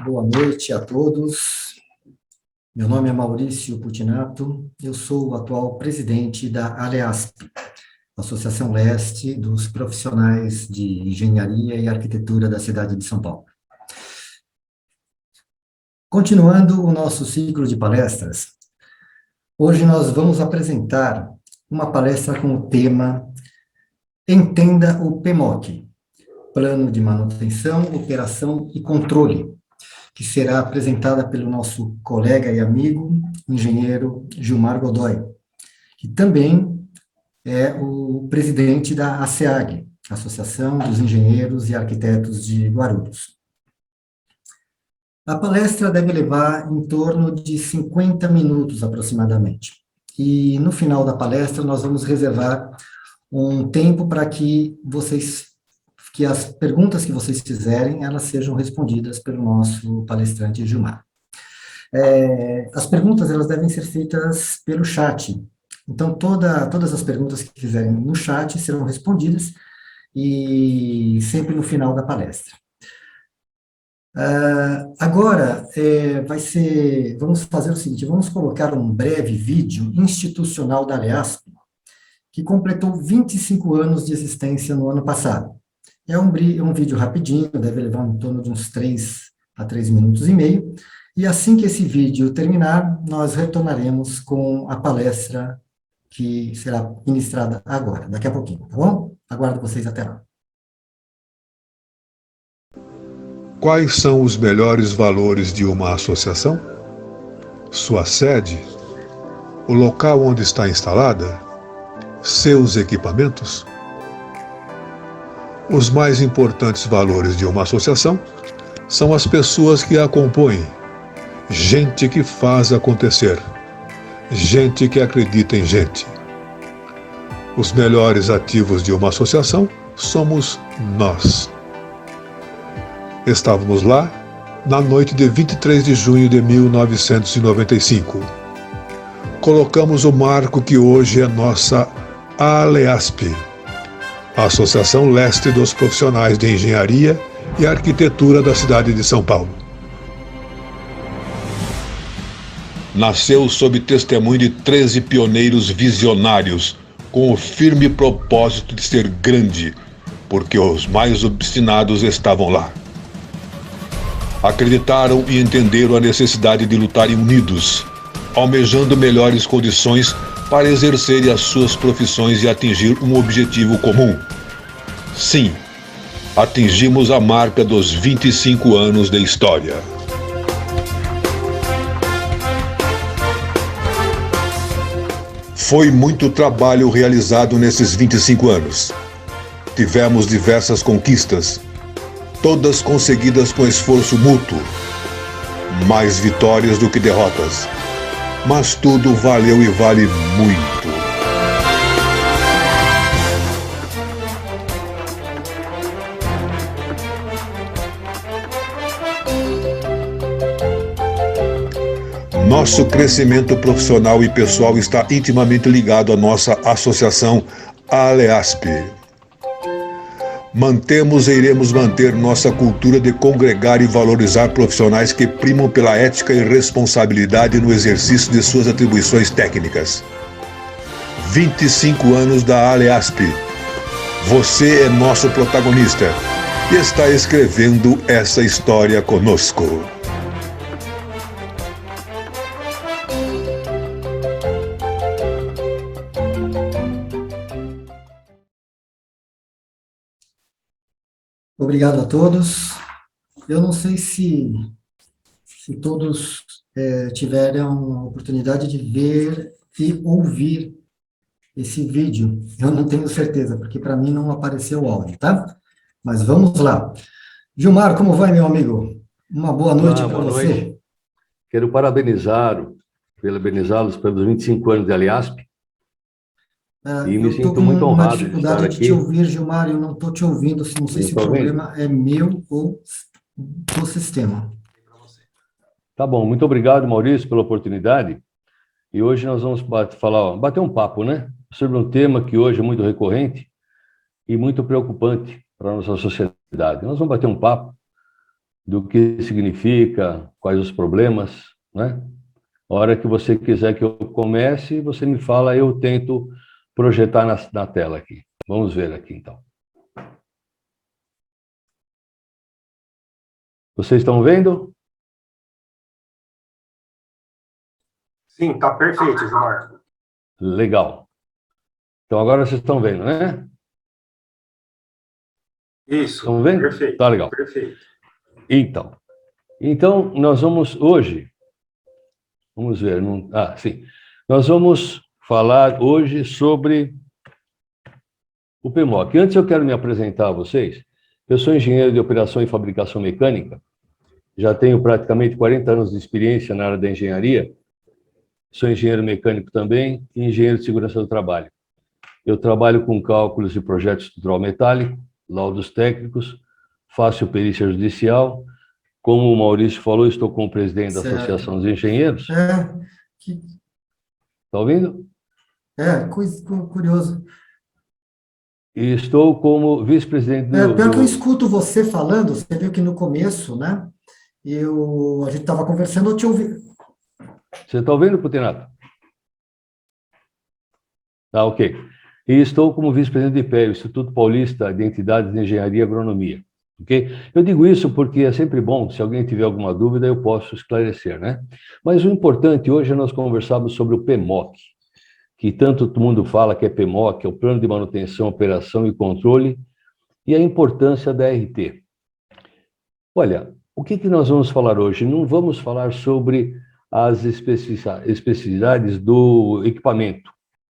Boa noite a todos. Meu nome é Maurício Putinato, eu sou o atual presidente da ALEASP, Associação Leste dos Profissionais de Engenharia e Arquitetura da cidade de São Paulo. Continuando o nosso ciclo de palestras, hoje nós vamos apresentar uma palestra com o tema Entenda o PMOC, Plano de Manutenção, Operação e Controle, que será apresentada pelo nosso colega e amigo, engenheiro Gilmar Godoy, que também é o presidente da ASEAG, Associação dos Engenheiros e Arquitetos de Guarulhos. A palestra deve levar em torno de 50 minutos aproximadamente. E no final da palestra nós vamos reservar um tempo para que as perguntas que vocês fizerem, elas sejam respondidas pelo nosso palestrante Gilmar. As perguntas, elas devem ser feitas pelo chat. Então, todas as perguntas que fizerem no chat serão respondidas, e sempre no final da palestra. Agora, vamos fazer o seguinte, vamos colocar um breve vídeo institucional da ALEASP, que completou 25 anos de existência no ano passado. É um vídeo rapidinho, deve levar em torno de uns 3 a 3 minutos e meio, e assim que esse vídeo terminar, nós retornaremos com a palestra que será ministrada agora, daqui a pouquinho, tá bom? Aguardo vocês até lá. Quais são os melhores valores de uma associação? Sua sede? O local onde está instalada? Seus equipamentos? Os mais importantes valores de uma associação são as pessoas que a compõem, gente que faz acontecer, gente que acredita em gente. Os melhores ativos de uma associação somos nós. Estávamos lá na noite de 23 de junho de 1995. Colocamos o marco que hoje é nossa ALEASP, a Associação Leste dos Profissionais de Engenharia e Arquitetura da cidade de São Paulo. Nasceu sob testemunho de 13 pioneiros visionários, com o firme propósito de ser grande, porque os mais obstinados estavam lá. Acreditaram e entenderam a necessidade de lutarem unidos, almejando melhores condições para exercerem as suas profissões e atingir um objetivo comum. Sim, atingimos a marca dos 25 anos de história. Foi muito trabalho realizado nesses 25 anos. Tivemos diversas conquistas, todas conseguidas com esforço mútuo. Mais vitórias do que derrotas. Mas tudo valeu e vale muito. Nosso crescimento profissional e pessoal está intimamente ligado à nossa associação ALEASP. Mantemos e iremos manter nossa cultura de congregar e valorizar profissionais que primam pela ética e responsabilidade no exercício de suas atribuições técnicas. 25 anos da ALEASP. Você é nosso protagonista e está escrevendo essa história conosco. Obrigado a todos. Eu não sei se todos tiveram a oportunidade de ver e ouvir esse vídeo. Eu não tenho certeza, porque para mim não apareceu o áudio, tá? Mas vamos lá. Gilmar, como vai, meu amigo? Uma boa noite para você. Noite. Quero parabenizá-los pelos 25 anos de ALEASP. E me sinto muito honrado de estar aqui. Eu estou com uma dificuldade de te ouvir, Gilmar, eu não estou te ouvindo, não sei se o problema é meu ou do sistema. Tá bom, muito obrigado, Maurício, pela oportunidade. E hoje nós vamos bater um papo, né? Sobre um tema que hoje é muito recorrente e muito preocupante para a nossa sociedade. Nós vamos bater um papo do que significa, quais os problemas, né? A hora que você quiser que eu comece, você me fala, eu tento projetar na tela aqui. Vamos ver aqui, então. Vocês estão vendo? Sim, está perfeito, Gilmar. Legal. Então, agora vocês estão vendo, né? Isso, estão vendo? Perfeito. Tá legal. Perfeito. Então, nós vamos hoje... Vamos ver. Sim. Nós vamos falar hoje sobre o PMOC. Antes eu quero me apresentar a vocês. Eu sou engenheiro de operação e fabricação mecânica. Já tenho praticamente 40 anos de experiência na área da engenharia. Sou engenheiro mecânico também e engenheiro de segurança do trabalho. Eu trabalho com cálculos de projeto estrutural metálico, laudos técnicos, faço perícia judicial. Como o Maurício falou, estou como presidente da Associação dos Engenheiros. Está ouvindo? Curioso. E estou como vice-presidente Pior que eu escuto você falando, você viu que no começo, né? A gente estava conversando, eu te ouvi. Você está ouvindo, Putinato? Tá, ok. E estou como vice-presidente do IPE, o Instituto Paulista de Entidades de Engenharia e Agronomia. Ok? Eu digo isso porque é sempre bom, se alguém tiver alguma dúvida, eu posso esclarecer, né? Mas o importante hoje é nós conversarmos sobre o PMOC, que tanto todo mundo fala que é PMOC, é o Plano de Manutenção, Operação e Controle, e a importância da RT. Olha, o que nós vamos falar hoje? Não vamos falar sobre as especificidades do equipamento,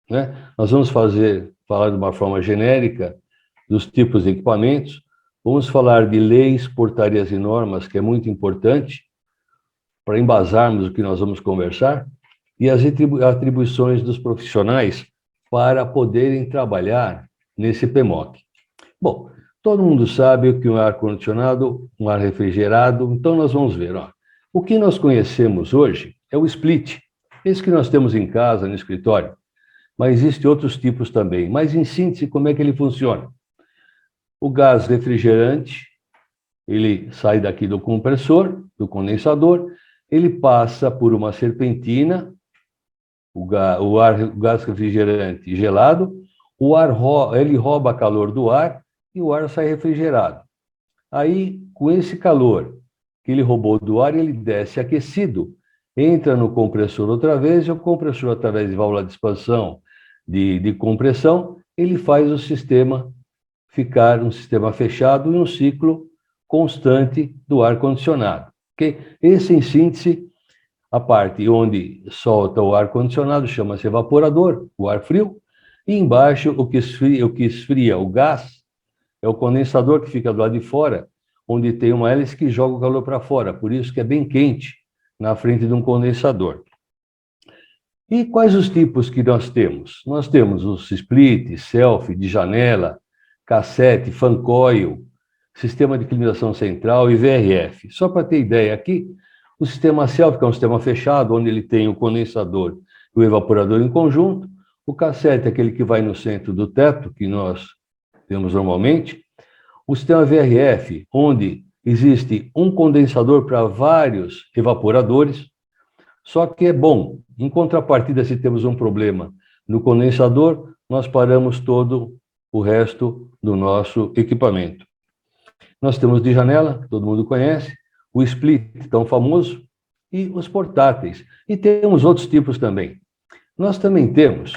né? Nós vamos falar de uma forma genérica dos tipos de equipamentos, vamos falar de leis, portarias e normas, que é muito importante para embasarmos o que nós vamos conversar, e as atribuições dos profissionais para poderem trabalhar nesse PMOC. Bom, todo mundo sabe o que é um ar-condicionado, um ar refrigerado, então nós vamos ver. O que nós conhecemos hoje é o split, esse que nós temos em casa, no escritório, mas existem outros tipos também. Mas, em síntese, como é que ele funciona? O gás refrigerante, ele sai daqui do compressor, do condensador, ele passa por uma serpentina, o gás refrigerante gelado, ele rouba calor do ar e o ar sai refrigerado. Aí, com esse calor que ele roubou do ar, ele desce aquecido, entra no compressor outra vez, e o compressor, através de válvula de expansão, de compressão, ele faz o sistema ficar um sistema fechado e um ciclo constante do ar-condicionado. Okay? Esse, em síntese, a parte onde solta o ar-condicionado chama-se evaporador, o ar frio, e embaixo o que esfria o gás é o condensador que fica do lado de fora, onde tem uma hélice que joga o calor para fora, por isso que é bem quente na frente de um condensador. E quais os tipos que nós temos? Nós temos os split, self, de janela, cassete, fan coil, sistema de climatisation central e VRF. Só para ter ideia aqui, o sistema self, que é um sistema fechado, onde ele tem o condensador e o evaporador em conjunto. O cassete é aquele que vai no centro do teto, que nós temos normalmente. O sistema VRF, onde existe um condensador para vários evaporadores. Só que é bom, em contrapartida, se temos um problema no condensador, nós paramos todo o resto do nosso equipamento. Nós temos de janela, todo mundo conhece, o split, tão famoso, e os portáteis. E temos outros tipos também. Nós também temos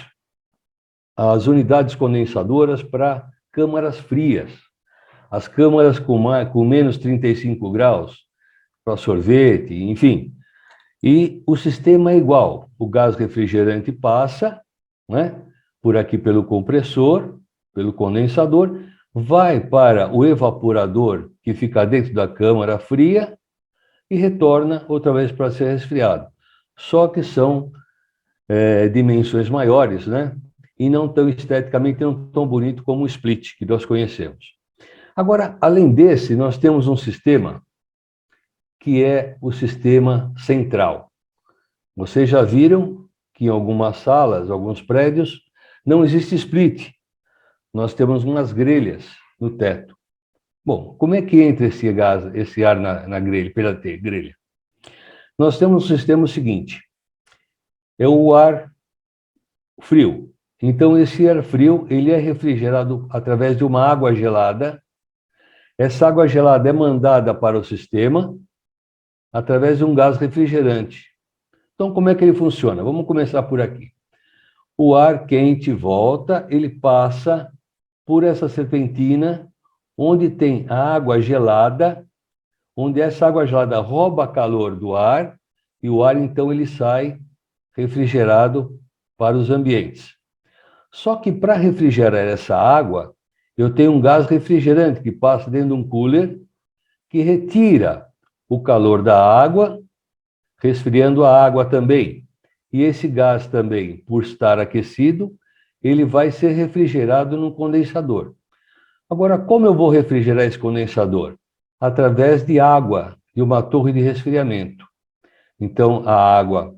as unidades condensadoras para câmaras frias. As câmaras com menos 35 graus, para sorvete, enfim. E o sistema é igual. O gás refrigerante passa, né, por aqui pelo compressor, pelo condensador, vai para o evaporador, que fica dentro da câmara fria, e retorna outra vez para ser resfriado. Só que são dimensões maiores, né? E não tão esteticamente, não tão bonito como o split, que nós conhecemos. Agora, além desse, nós temos um sistema que é o sistema central. Vocês já viram que em algumas salas, alguns prédios, não existe split. Nós temos umas grelhas no teto. Bom, como é que entra esse gás, esse ar na grelha, pela grelha? Nós temos um sistema seguinte, é o ar frio. Então, esse ar frio, ele é refrigerado através de uma água gelada. Essa água gelada é mandada para o sistema através de um gás refrigerante. Então, como é que ele funciona? Vamos começar por aqui. O ar quente volta, ele passa por essa serpentina, onde tem a água gelada, onde essa água gelada rouba calor do ar, e o ar, então, ele sai refrigerado para os ambientes. Só que para refrigerar essa água, eu tenho um gás refrigerante que passa dentro de um cooler, que retira o calor da água, resfriando a água também. E esse gás também, por estar aquecido, ele vai ser refrigerado no condensador. Agora, como eu vou refrigerar esse condensador? Através de água, de uma torre de resfriamento. Então, a água,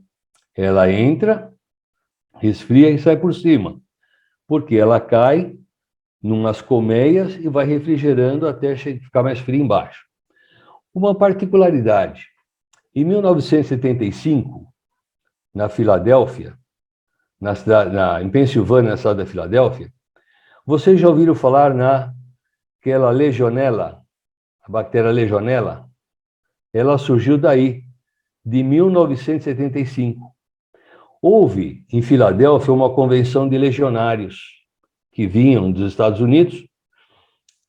ela entra, resfria e sai por cima, porque ela cai numas colmeias e vai refrigerando até ficar mais frio embaixo. Uma particularidade, em 1975, na Filadélfia, em Pensilvânia, na cidade da Filadélfia, vocês já ouviram falar naquela legionela, a bactéria legionela? Ela surgiu daí, de 1975. Houve, em Filadélfia, uma convenção de legionários que vinham dos Estados Unidos,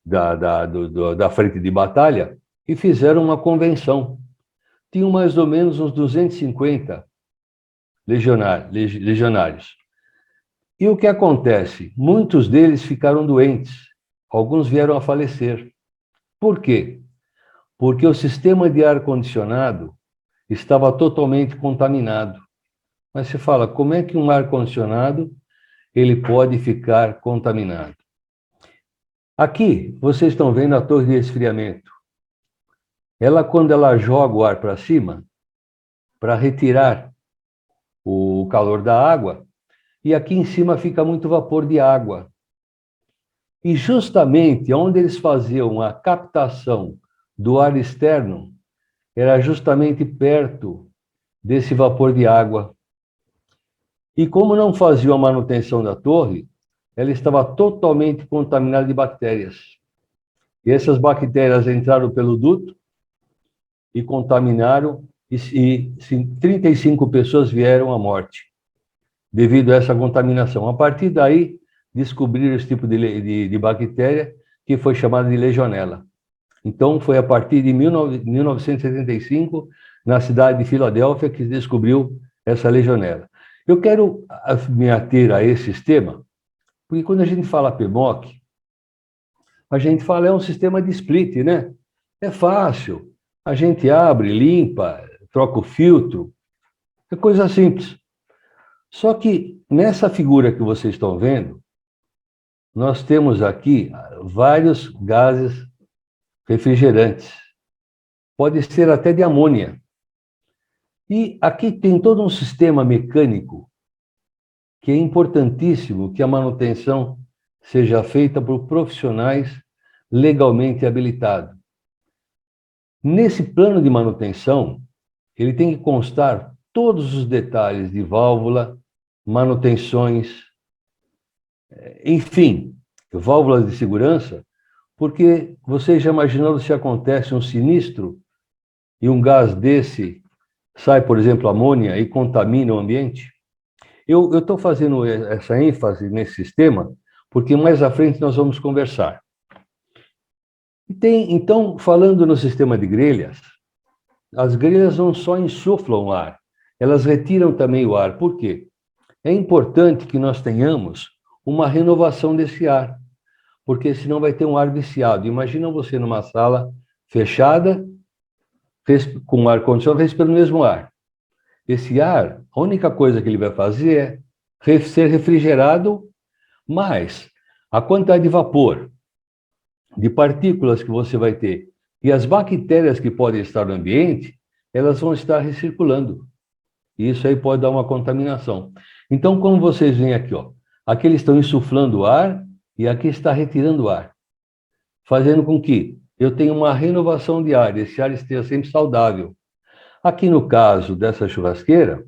da frente de batalha, e fizeram uma convenção. Tinham mais ou menos uns 250 legionários. E o que acontece? Muitos deles ficaram doentes, alguns vieram a falecer. Por quê? Porque o sistema de ar-condicionado estava totalmente contaminado. Mas você fala, como é que um ar-condicionado ele pode ficar contaminado? Aqui, vocês estão vendo a torre de resfriamento. Ela, quando ela joga o ar para cima, para retirar o calor da água, e aqui em cima fica muito vapor de água. E justamente onde eles faziam a captação do ar externo, era justamente perto desse vapor de água. E como não faziam a manutenção da torre, ela estava totalmente contaminada de bactérias. E essas bactérias entraram pelo duto e contaminaram, e 35 pessoas vieram à morte, devido a essa contaminação. A partir daí, descobriram esse tipo de bactéria, que foi chamada de legionela. Então, foi a partir de 1975, na cidade de Filadélfia, que se descobriu essa legionela. Eu quero me ater a esse sistema, porque quando a gente fala PMOC, a gente fala é um sistema de split, né? É fácil. A gente abre, limpa, troca o filtro. É coisa simples. Só que nessa figura que vocês estão vendo, nós temos aqui vários gases refrigerantes. Pode ser até de amônia. E aqui tem todo um sistema mecânico que é importantíssimo que a manutenção seja feita por profissionais legalmente habilitados. Nesse plano de manutenção, ele tem que constar todos os detalhes de válvula, manutenções, enfim, válvulas de segurança, porque você já imaginou se acontece um sinistro e um gás desse sai, por exemplo, amônia e contamina o ambiente? Eu estou fazendo essa ênfase nesse sistema porque mais à frente nós vamos conversar. Então, falando no sistema de grelhas, as grelhas não só insuflam o ar, elas retiram também o ar. Por quê? É importante que nós tenhamos uma renovação desse ar, porque senão vai ter um ar viciado. Imagina você numa sala fechada, com ar-condicionado, respirando o mesmo ar. Esse ar, a única coisa que ele vai fazer é ser refrigerado, mas a quantidade de vapor, de partículas que você vai ter, e as bactérias que podem estar no ambiente, elas vão estar recirculando. E isso aí pode dar uma contaminação. Então, como vocês veem aqui, ó, aqui eles estão insuflando o ar e aqui está retirando o ar, fazendo com que eu tenho uma renovação de ar, esse ar esteja sempre saudável. Aqui no caso dessa churrasqueira,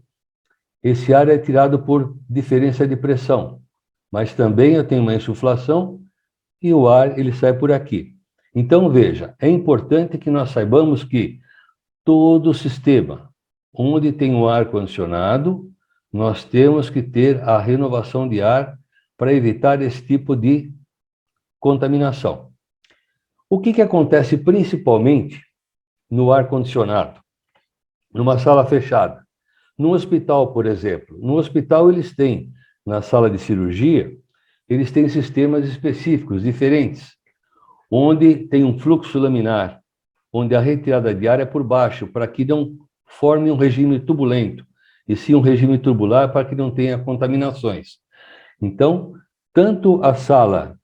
esse ar é tirado por diferença de pressão, mas também eu tenho uma insuflação e o ar ele sai por aqui. Então, veja, é importante que nós saibamos que todo o sistema, onde tem o ar-condicionado, nós temos que ter a renovação de ar para evitar esse tipo de contaminação. O que acontece principalmente no ar-condicionado? Numa sala fechada. No hospital, por exemplo. No hospital eles têm, na sala de cirurgia, eles têm sistemas específicos, diferentes, onde tem um fluxo laminar, onde a retirada de ar é por baixo, para que não forme um regime turbulento, e sim um regime turbular para que não tenha contaminações. Então, tanto a sala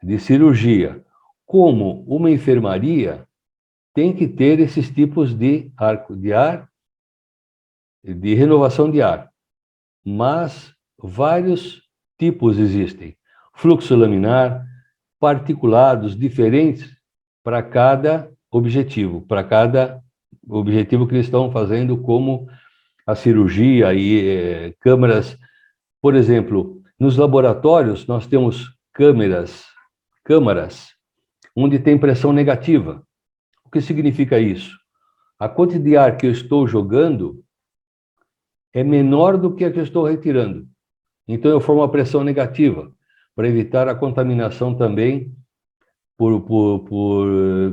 de cirurgia como uma enfermaria tem que ter esses tipos de de renovação de ar. Mas vários tipos existem. Fluxo laminar, particulados diferentes para cada objetivo que eles estão fazendo, como a cirurgia e câmeras. Por exemplo, nos laboratórios nós temos câmaras onde tem pressão negativa. O que significa isso? A quantidade de ar que eu estou jogando é menor do que a que eu estou retirando. Então eu formo uma pressão negativa, para evitar a contaminação também por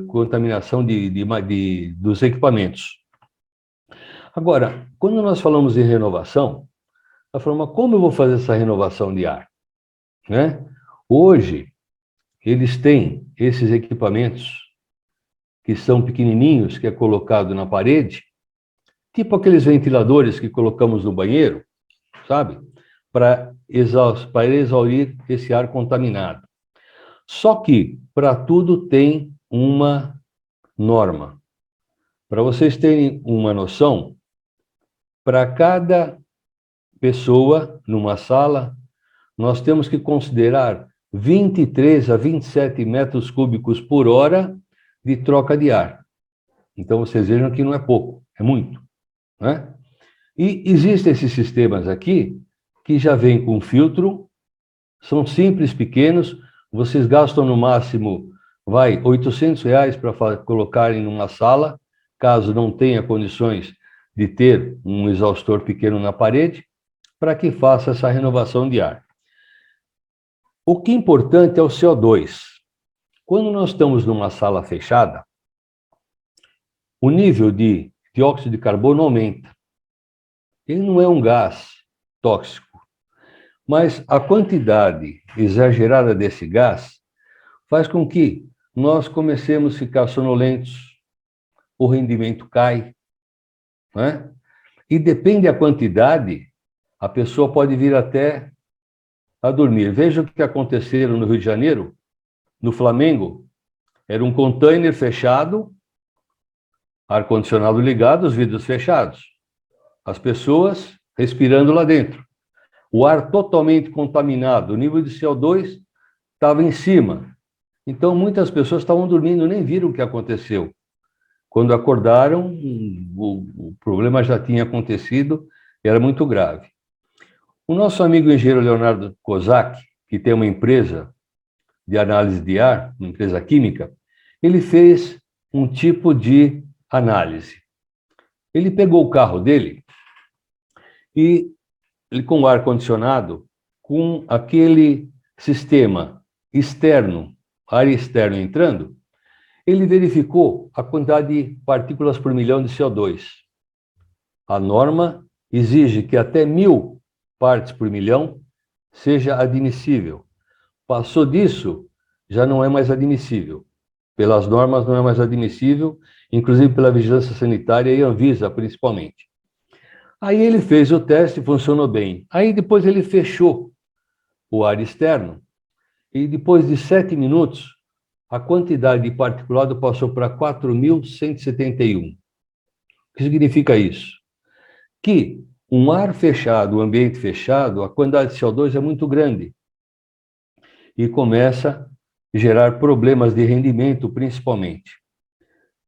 contaminação dos equipamentos. Agora, quando nós falamos em renovação, nós falamos, como eu vou fazer essa renovação de ar? Né? Hoje, eles têm esses equipamentos que são pequenininhos, que é colocado na parede, tipo aqueles ventiladores que colocamos no banheiro, sabe? Para exaurir esse ar contaminado. Só que, para tudo tem uma norma. Para vocês terem uma noção, para cada pessoa numa sala, nós temos que considerar 23 a 27 metros cúbicos por hora de troca de ar. Então, vocês vejam que não é pouco, é muito, né? E existem esses sistemas aqui, que já vêm com filtro, são simples, pequenos, vocês gastam no máximo, R$800 para colocarem numa sala, caso não tenha condições de ter um exaustor pequeno na parede, para que faça essa renovação de ar. O que é importante é o CO2. Quando nós estamos numa sala fechada, o nível de dióxido de carbono aumenta. Ele não é um gás tóxico, mas a quantidade exagerada desse gás faz com que nós comecemos a ficar sonolentos, o rendimento cai, né? E depende da quantidade, a pessoa pode vir até a dormir. Veja o que aconteceu no Rio de Janeiro, no Flamengo. Era um container fechado, ar-condicionado ligado, os vidros fechados. As pessoas respirando lá dentro. O ar totalmente contaminado, o nível de CO2 estava em cima. Então, muitas pessoas estavam dormindo, nem viram o que aconteceu. Quando acordaram, o problema já tinha acontecido e era muito grave. O nosso amigo engenheiro Leonardo Kozak, que tem uma empresa de análise de ar, uma empresa química, ele fez um tipo de análise. Ele pegou o carro dele e ele, com o ar-condicionado, com aquele sistema externo, ar externo entrando, ele verificou a quantidade de partículas por milhão de CO2. A norma exige que até 1000 partes por milhão seja admissível. Passou disso, já não é mais admissível. Pelas normas não é mais admissível, inclusive pela Vigilância Sanitária e Anvisa, principalmente. Aí ele fez o teste, funcionou bem. Aí depois ele fechou o ar externo e depois de 7 minutos, a quantidade de particulado passou para 4.171. O que significa isso? Que um ar fechado, um ambiente fechado, a quantidade de CO2 é muito grande. E começa gerar problemas de rendimento, principalmente.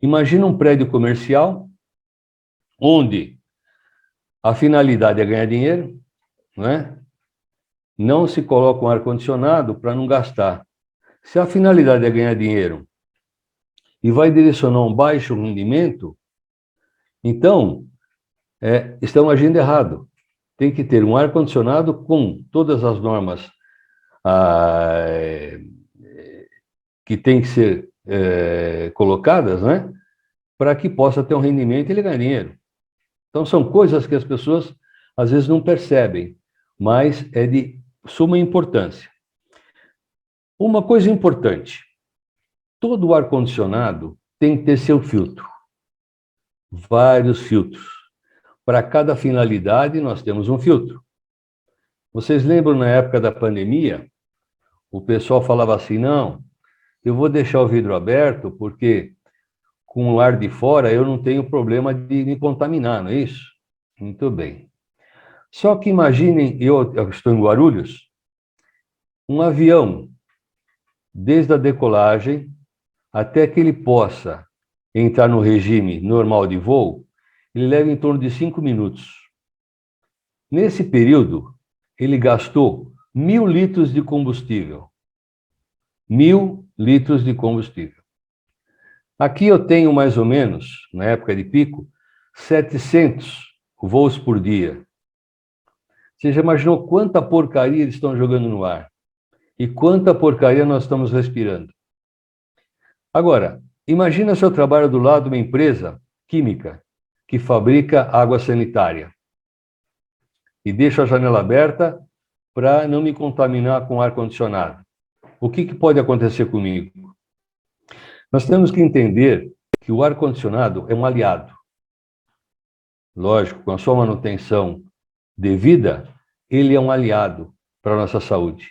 Imagina um prédio comercial onde a finalidade é ganhar dinheiro, não é? Não se coloca um ar-condicionado para não gastar. Se a finalidade é ganhar dinheiro e vai direcionar um baixo rendimento, então estão agindo errado. Tem que ter um ar-condicionado com todas as normas que têm que ser colocadas, né? Para que possa ter um rendimento e ele ganhe dinheiro. Então, são coisas que as pessoas, às vezes, não percebem, mas é de suma importância. Uma coisa importante, todo ar-condicionado tem que ter seu filtro. Vários filtros. Para cada finalidade, nós temos um filtro. Vocês lembram, na época da pandemia, o pessoal falava assim, não, eu vou deixar o vidro aberto porque com o ar de fora eu não tenho problema de me contaminar, não é isso? Muito bem. Só que imaginem, eu estou em Guarulhos, um avião, desde a decolagem até que ele possa entrar no regime normal de voo, ele leva em torno de 5 minutos. Nesse período, ele gastou 1.000 litros de combustível. 1.000 litros de combustível. Aqui eu tenho mais ou menos, na época de pico, 700 voos por dia. Você já imaginou quanta porcaria eles estão jogando no ar? E quanta porcaria nós estamos respirando? Agora, imagina se eu trabalho do lado de uma empresa química que fabrica água sanitária e deixo a janela aberta para não me contaminar com ar-condicionado. O que pode acontecer comigo? Nós temos que entender que o ar-condicionado é um aliado. Lógico, com a sua manutenção devida, ele é um aliado para a nossa saúde.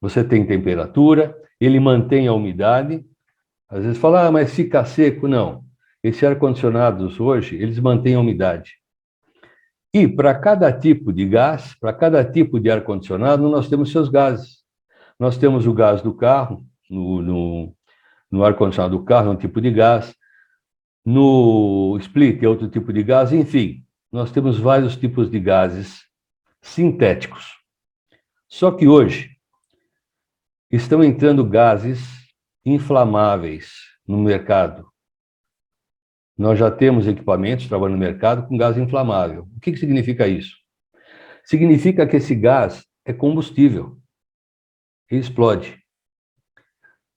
Você tem temperatura, ele mantém a umidade. Às vezes fala, mas fica seco. Não. Esses ar-condicionados hoje, eles mantêm a umidade. E para cada tipo de gás, para cada tipo de ar-condicionado, nós temos seus gases. Nós temos o gás do carro, no ar-condicionado do carro é um tipo de gás, no split é outro tipo de gás, enfim, nós temos vários tipos de gases sintéticos. Só que hoje estão entrando gases inflamáveis no mercado. Nós já temos equipamentos trabalhando no mercado com gás inflamável. O que significa isso? Significa que esse gás é combustível e explode.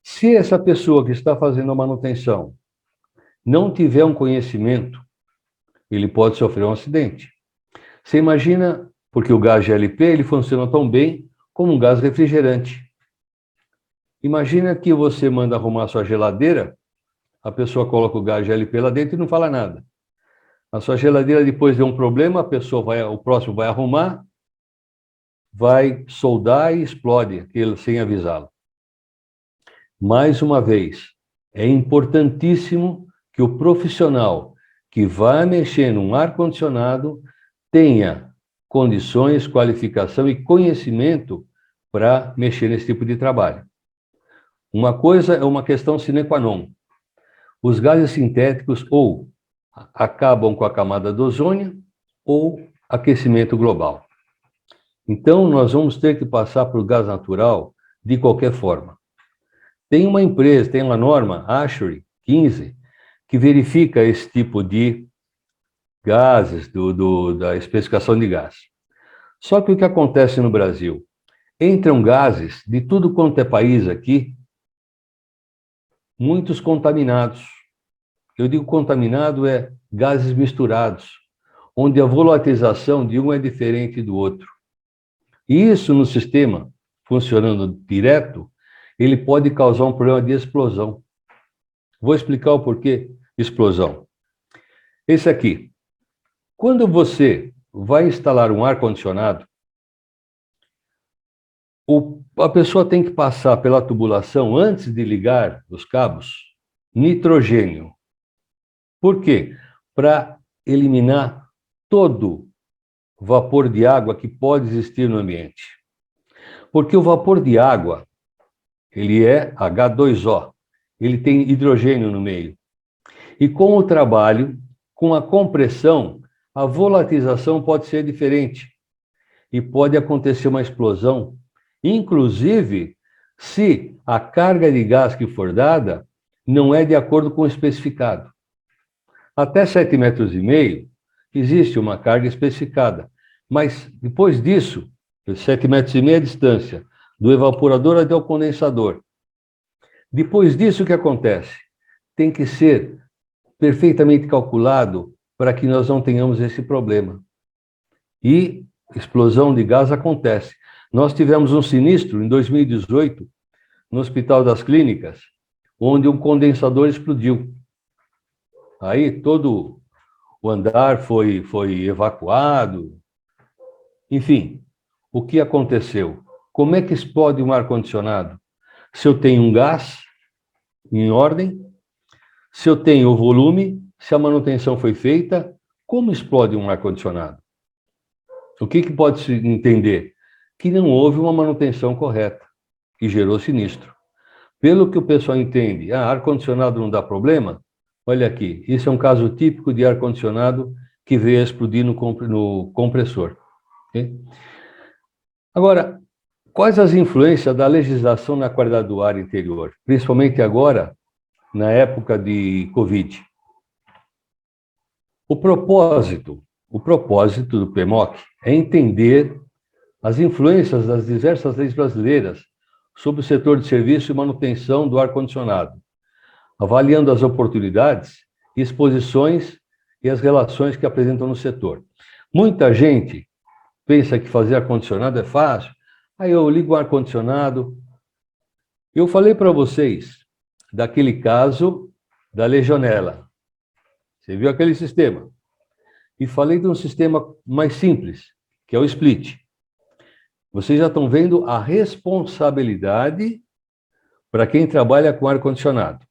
Se essa pessoa que está fazendo a manutenção não tiver um conhecimento, ele pode sofrer um acidente. Você imagina, porque o gás GLP ele funciona tão bem como um gás refrigerante. Imagina que você manda arrumar sua geladeira, a pessoa coloca o gás GLP lá dentro e não fala nada. A sua geladeira depois deu um problema, o próximo vai arrumar, vai soldar e explode aquilo sem avisá-lo. Mais uma vez, é importantíssimo que o profissional que vai mexer num ar-condicionado tenha condições, qualificação e conhecimento para mexer nesse tipo de trabalho. Uma coisa é uma questão sine qua non. Os gases sintéticos ou acabam com a camada do ozônio ou aquecimento global. Então, nós vamos ter que passar por gás natural de qualquer forma. Tem uma empresa, tem uma norma, ASHRAE 15, que verifica esse tipo de gases, da especificação de gás. Só que o que acontece no Brasil? Entram gases de tudo quanto é país aqui, muitos contaminados. Eu digo contaminado é gases misturados, onde a volatilização de um é diferente do outro. E isso no sistema, funcionando direto, ele pode causar um problema de explosão. Vou explicar o porquê explosão. Esse aqui. Quando você vai instalar um ar-condicionado, a pessoa tem que passar pela tubulação, antes de ligar os cabos, nitrogênio. Por quê? Para eliminar todo vapor de água que pode existir no ambiente. Porque o vapor de água, ele é H2O, ele tem hidrogênio no meio. E com o trabalho, com a compressão, a volatilização pode ser diferente e pode acontecer uma explosão, inclusive se a carga de gás que for dada não é de acordo com o especificado. Até 7,5 metros existe uma carga especificada, mas depois disso, 7,5 metros a distância, do evaporador até o condensador. Depois disso, o que acontece? Tem que ser perfeitamente calculado para que nós não tenhamos esse problema. E explosão de gás acontece. Nós tivemos um sinistro em 2018, no Hospital das Clínicas, onde um condensador explodiu. Aí todo o andar foi evacuado. Enfim, o que aconteceu? Como é que explode um ar-condicionado? Se eu tenho um gás em ordem, se eu tenho o volume, se a manutenção foi feita, como explode um ar-condicionado? O que pode-se entender? Que não houve uma manutenção correta, que gerou sinistro. Pelo que o pessoal entende, ar-condicionado não dá problema? Olha aqui, isso é um caso típico de ar-condicionado que veio a explodir no compressor. Okay? Agora, quais as influências da legislação na qualidade do ar interior? Principalmente agora, na época de Covid. O propósito do PMOC é entender as influências das diversas leis brasileiras sobre o setor de serviço e manutenção do ar-condicionado, avaliando as oportunidades, exposições e as relações que apresentam no setor. Muita gente pensa que fazer ar-condicionado é fácil, aí eu ligo o ar-condicionado. Eu falei para vocês daquele caso da legionela. Você viu aquele sistema? E falei de um sistema mais simples, que é o split. Vocês já estão vendo a responsabilidade para quem trabalha com ar-condicionado.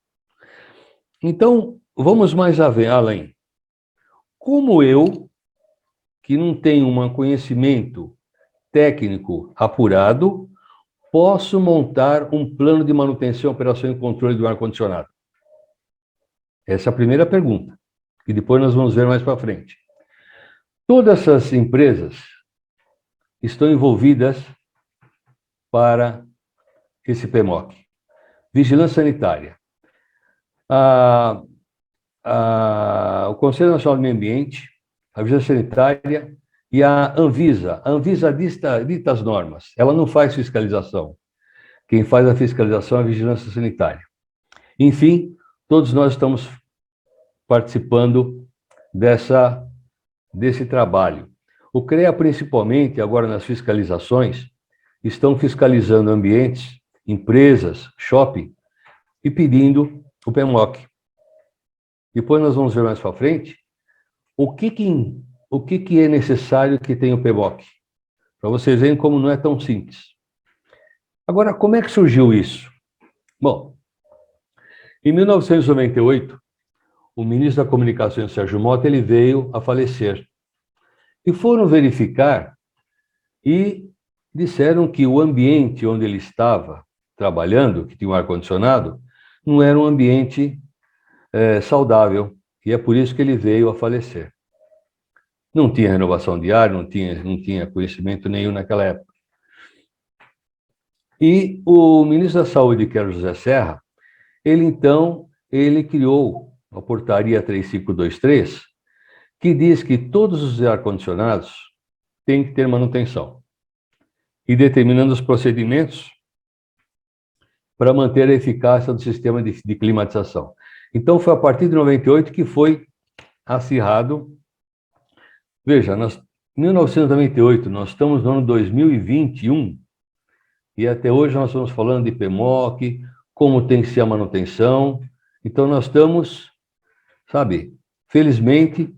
Então, vamos mais além. Como eu, que não tenho um conhecimento técnico apurado, posso montar um plano de manutenção, operação e controle do ar-condicionado? Essa é a primeira pergunta, que depois nós vamos ver mais para frente. Todas essas empresas estão envolvidas para esse PMOC. Vigilância Sanitária. O Conselho Nacional do Meio Ambiente, a Vigilância Sanitária e a Anvisa. A Anvisa dita as normas, ela não faz fiscalização. Quem faz a fiscalização é a Vigilância Sanitária. Enfim, todos nós estamos participando desse trabalho. O CREA, principalmente, agora nas fiscalizações, estão fiscalizando ambientes, empresas, shopping, e pedindo o PMOC. Depois nós vamos ver mais para frente o que é necessário que tenha o PMOC, para vocês verem como não é tão simples. Agora, como é que surgiu isso? Bom, em 1998, o ministro da Comunicação, Sérgio Mota, ele veio a falecer. E foram verificar e disseram que o ambiente onde ele estava trabalhando, que tinha um ar-condicionado, não era um ambiente saudável, e é por isso que ele veio a falecer. Não tinha renovação de ar, não tinha conhecimento nenhum naquela época. E o ministro da Saúde, que era o José Serra, ele criou a portaria 3523, que diz que todos os ar-condicionados têm que ter manutenção, e determinando os procedimentos para manter a eficácia do sistema de climatização. Então, foi a partir de 98 que foi acirrado. Veja, em 1998, nós estamos no ano 2021, e até hoje nós estamos falando de PMOC, como tem que ser a manutenção. Então, nós estamos, felizmente,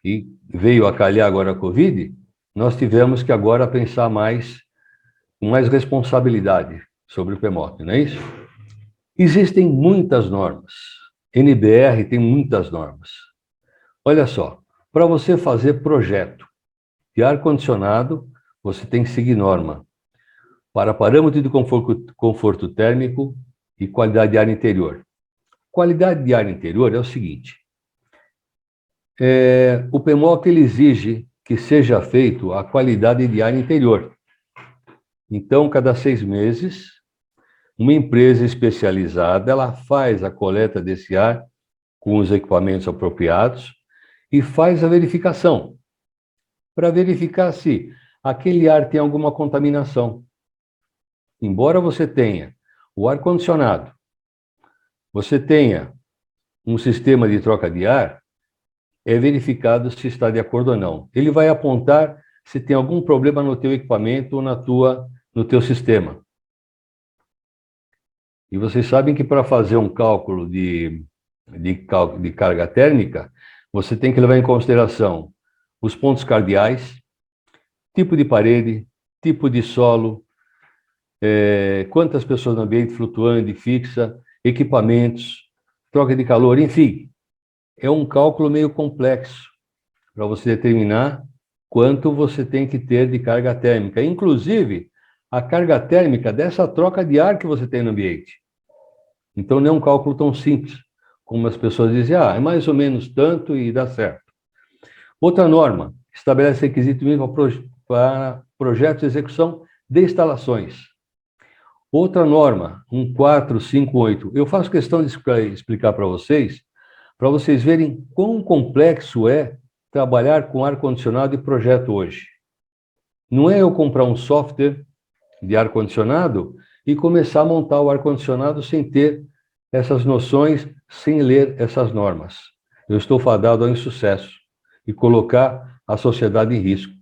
e veio a calhar agora a Covid, nós tivemos que agora pensar com mais responsabilidade sobre o PMOC, não é isso? Existem muitas normas. NBR tem muitas normas. Olha só, para você fazer projeto de ar-condicionado, você tem que seguir norma. para parâmetro de conforto térmico e qualidade de ar interior. Qualidade de ar interior é o seguinte, o PMOC ele exige que seja feito a qualidade de ar interior. Então, cada 6 meses, uma empresa especializada ela faz a coleta desse ar com os equipamentos apropriados e faz a verificação, para verificar se aquele ar tem alguma contaminação. Embora você tenha o ar-condicionado, você tenha um sistema de troca de ar, é verificado se está de acordo ou não. Ele vai apontar se tem algum problema no teu equipamento ou no teu sistema. E vocês sabem que para fazer um cálculo de carga térmica, você tem que levar em consideração os pontos cardeais, tipo de parede, tipo de solo, quantas pessoas no ambiente flutuante, fixa, equipamentos, troca de calor, enfim. É um cálculo meio complexo para você determinar quanto você tem que ter de carga térmica. Inclusive, a carga térmica dessa troca de ar que você tem no ambiente. Então, não é um cálculo tão simples, como as pessoas dizem, é mais ou menos tanto e dá certo. Outra norma, estabelece requisito mínimo para projetos de execução de instalações. Outra norma, 1458. Eu faço questão de explicar para vocês verem quão complexo é trabalhar com ar-condicionado e projeto hoje. Não é eu comprar um software de ar-condicionado e começar a montar o ar-condicionado sem ter essas noções, sem ler essas normas. Eu estou fadado ao insucesso e colocar a sociedade em risco.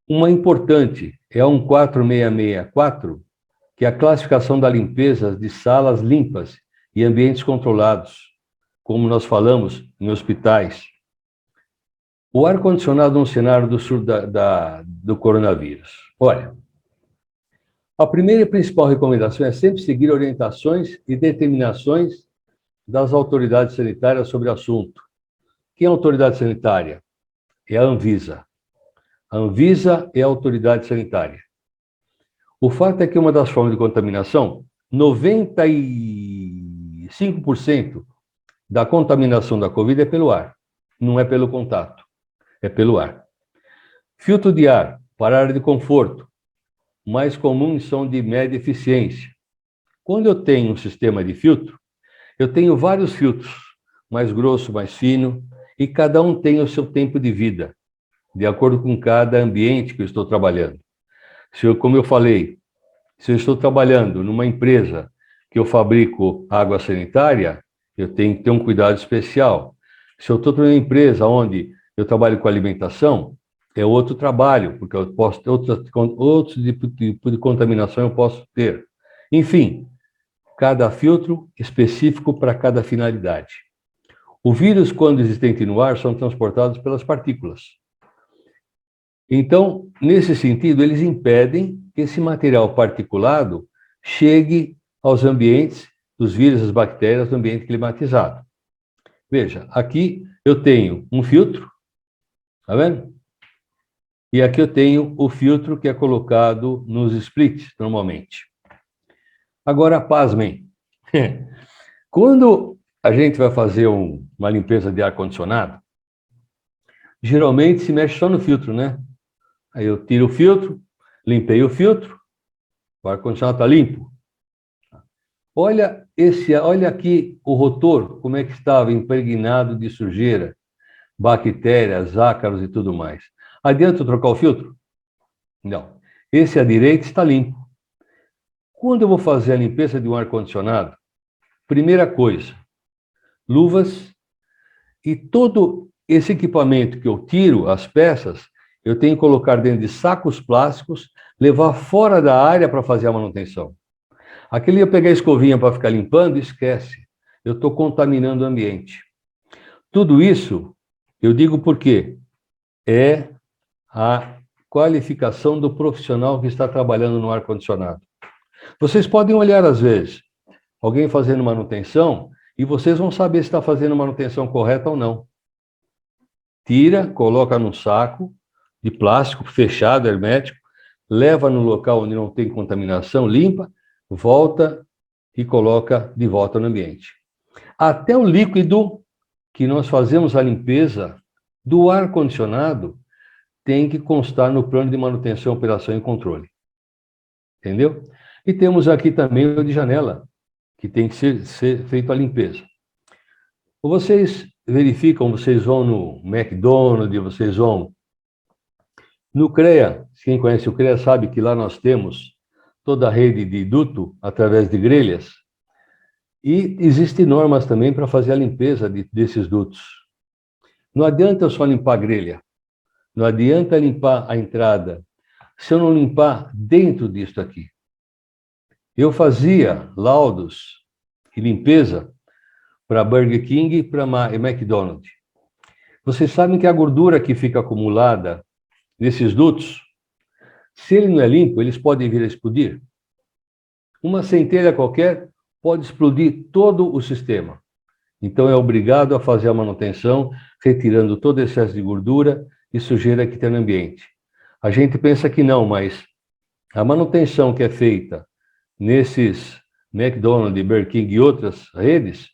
Uma importante é a 14664, que é a classificação da limpeza de salas limpas e ambientes controlados, como nós falamos em hospitais. O ar-condicionado no cenário do coronavírus. Olha, a primeira e principal recomendação é sempre seguir orientações e determinações das autoridades sanitárias sobre o assunto. Quem é a autoridade sanitária? É a Anvisa. A Anvisa é a autoridade sanitária. O fato é que uma das formas de contaminação, 95% da contaminação da Covid é pelo ar, não é pelo contato, é pelo ar. Filtro de ar para área de conforto, mais comuns são de média eficiência. Quando eu tenho um sistema de filtro, eu tenho vários filtros, mais grosso, mais fino, e cada um tem o seu tempo de vida, de acordo com cada ambiente que eu estou trabalhando. Como eu falei, se eu estou trabalhando numa empresa que eu fabrico água sanitária, eu tenho que ter um cuidado especial. Se eu estou numa empresa onde eu trabalho com alimentação, é outro trabalho, porque eu posso ter outro tipo de contaminação eu posso ter. Enfim, cada filtro específico para cada finalidade. O vírus, quando existente no ar, são transportados pelas partículas. Então, nesse sentido, eles impedem que esse material particulado chegue aos ambientes dos vírus, das bactérias, do ambiente climatizado. Veja, aqui eu tenho um filtro, tá vendo? E aqui eu tenho o filtro que é colocado nos splits, normalmente. Agora, pasmem. Quando a gente vai fazer uma limpeza de ar-condicionado, geralmente se mexe só no filtro, né? Aí eu tiro o filtro, limpei o filtro, o ar-condicionado está limpo. Olha aqui o rotor, como é que estava impregnado de sujeira, bactérias, ácaros e tudo mais. Adianta eu trocar o filtro? Não. Esse à direita está limpo. Quando eu vou fazer a limpeza de um ar-condicionado, primeira coisa, luvas e todo esse equipamento que eu tiro, as peças, eu tenho que colocar dentro de sacos plásticos, levar fora da área para fazer a manutenção. Aquele ia pegar a escovinha para ficar limpando, esquece. Eu estou contaminando o ambiente. Tudo isso, eu digo porque é a qualificação do profissional que está trabalhando no ar-condicionado. Vocês podem olhar, às vezes, alguém fazendo manutenção e vocês vão saber se está fazendo manutenção correta ou não. Tira, coloca num saco de plástico fechado, hermético, leva no local onde não tem contaminação, limpa, volta e coloca de volta no ambiente. Até o líquido que nós fazemos a limpeza do ar-condicionado tem que constar no plano de manutenção, operação e controle. Entendeu? E temos aqui também o de janela, que tem que ser feito a limpeza. Vocês verificam, vocês vão no McDonald's, vocês vão no CREA. Quem conhece o CREA sabe que lá nós temos toda a rede de duto através de grelhas. E existem normas também para fazer a limpeza desses dutos. Não adianta só limpar a grelha. Não adianta limpar a entrada se eu não limpar dentro disso aqui. Eu fazia laudos e limpeza para Burger King e para McDonald's. Vocês sabem que a gordura que fica acumulada nesses dutos, se ele não é limpo, eles podem vir a explodir. Uma centelha qualquer pode explodir todo o sistema. Então é obrigado a fazer a manutenção, retirando todo o excesso de gordura e sujeira que tem no ambiente. A gente pensa que não, mas a manutenção que é feita nesses McDonald's, Burger King e outras redes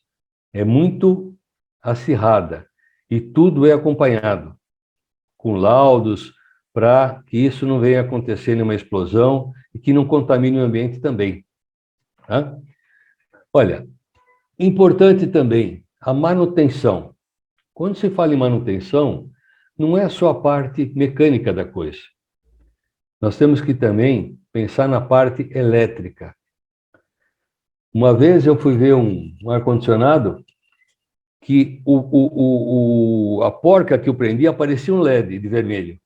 é muito acirrada e tudo é acompanhado com laudos para que isso não venha acontecer numa explosão e que não contamine o ambiente também. Tá? Olha, importante também a manutenção. Quando se fala em manutenção, não é só a parte mecânica da coisa. Nós temos que também pensar na parte elétrica. Uma vez eu fui ver um ar-condicionado que a porca que eu prendia aparecia um LED de vermelho.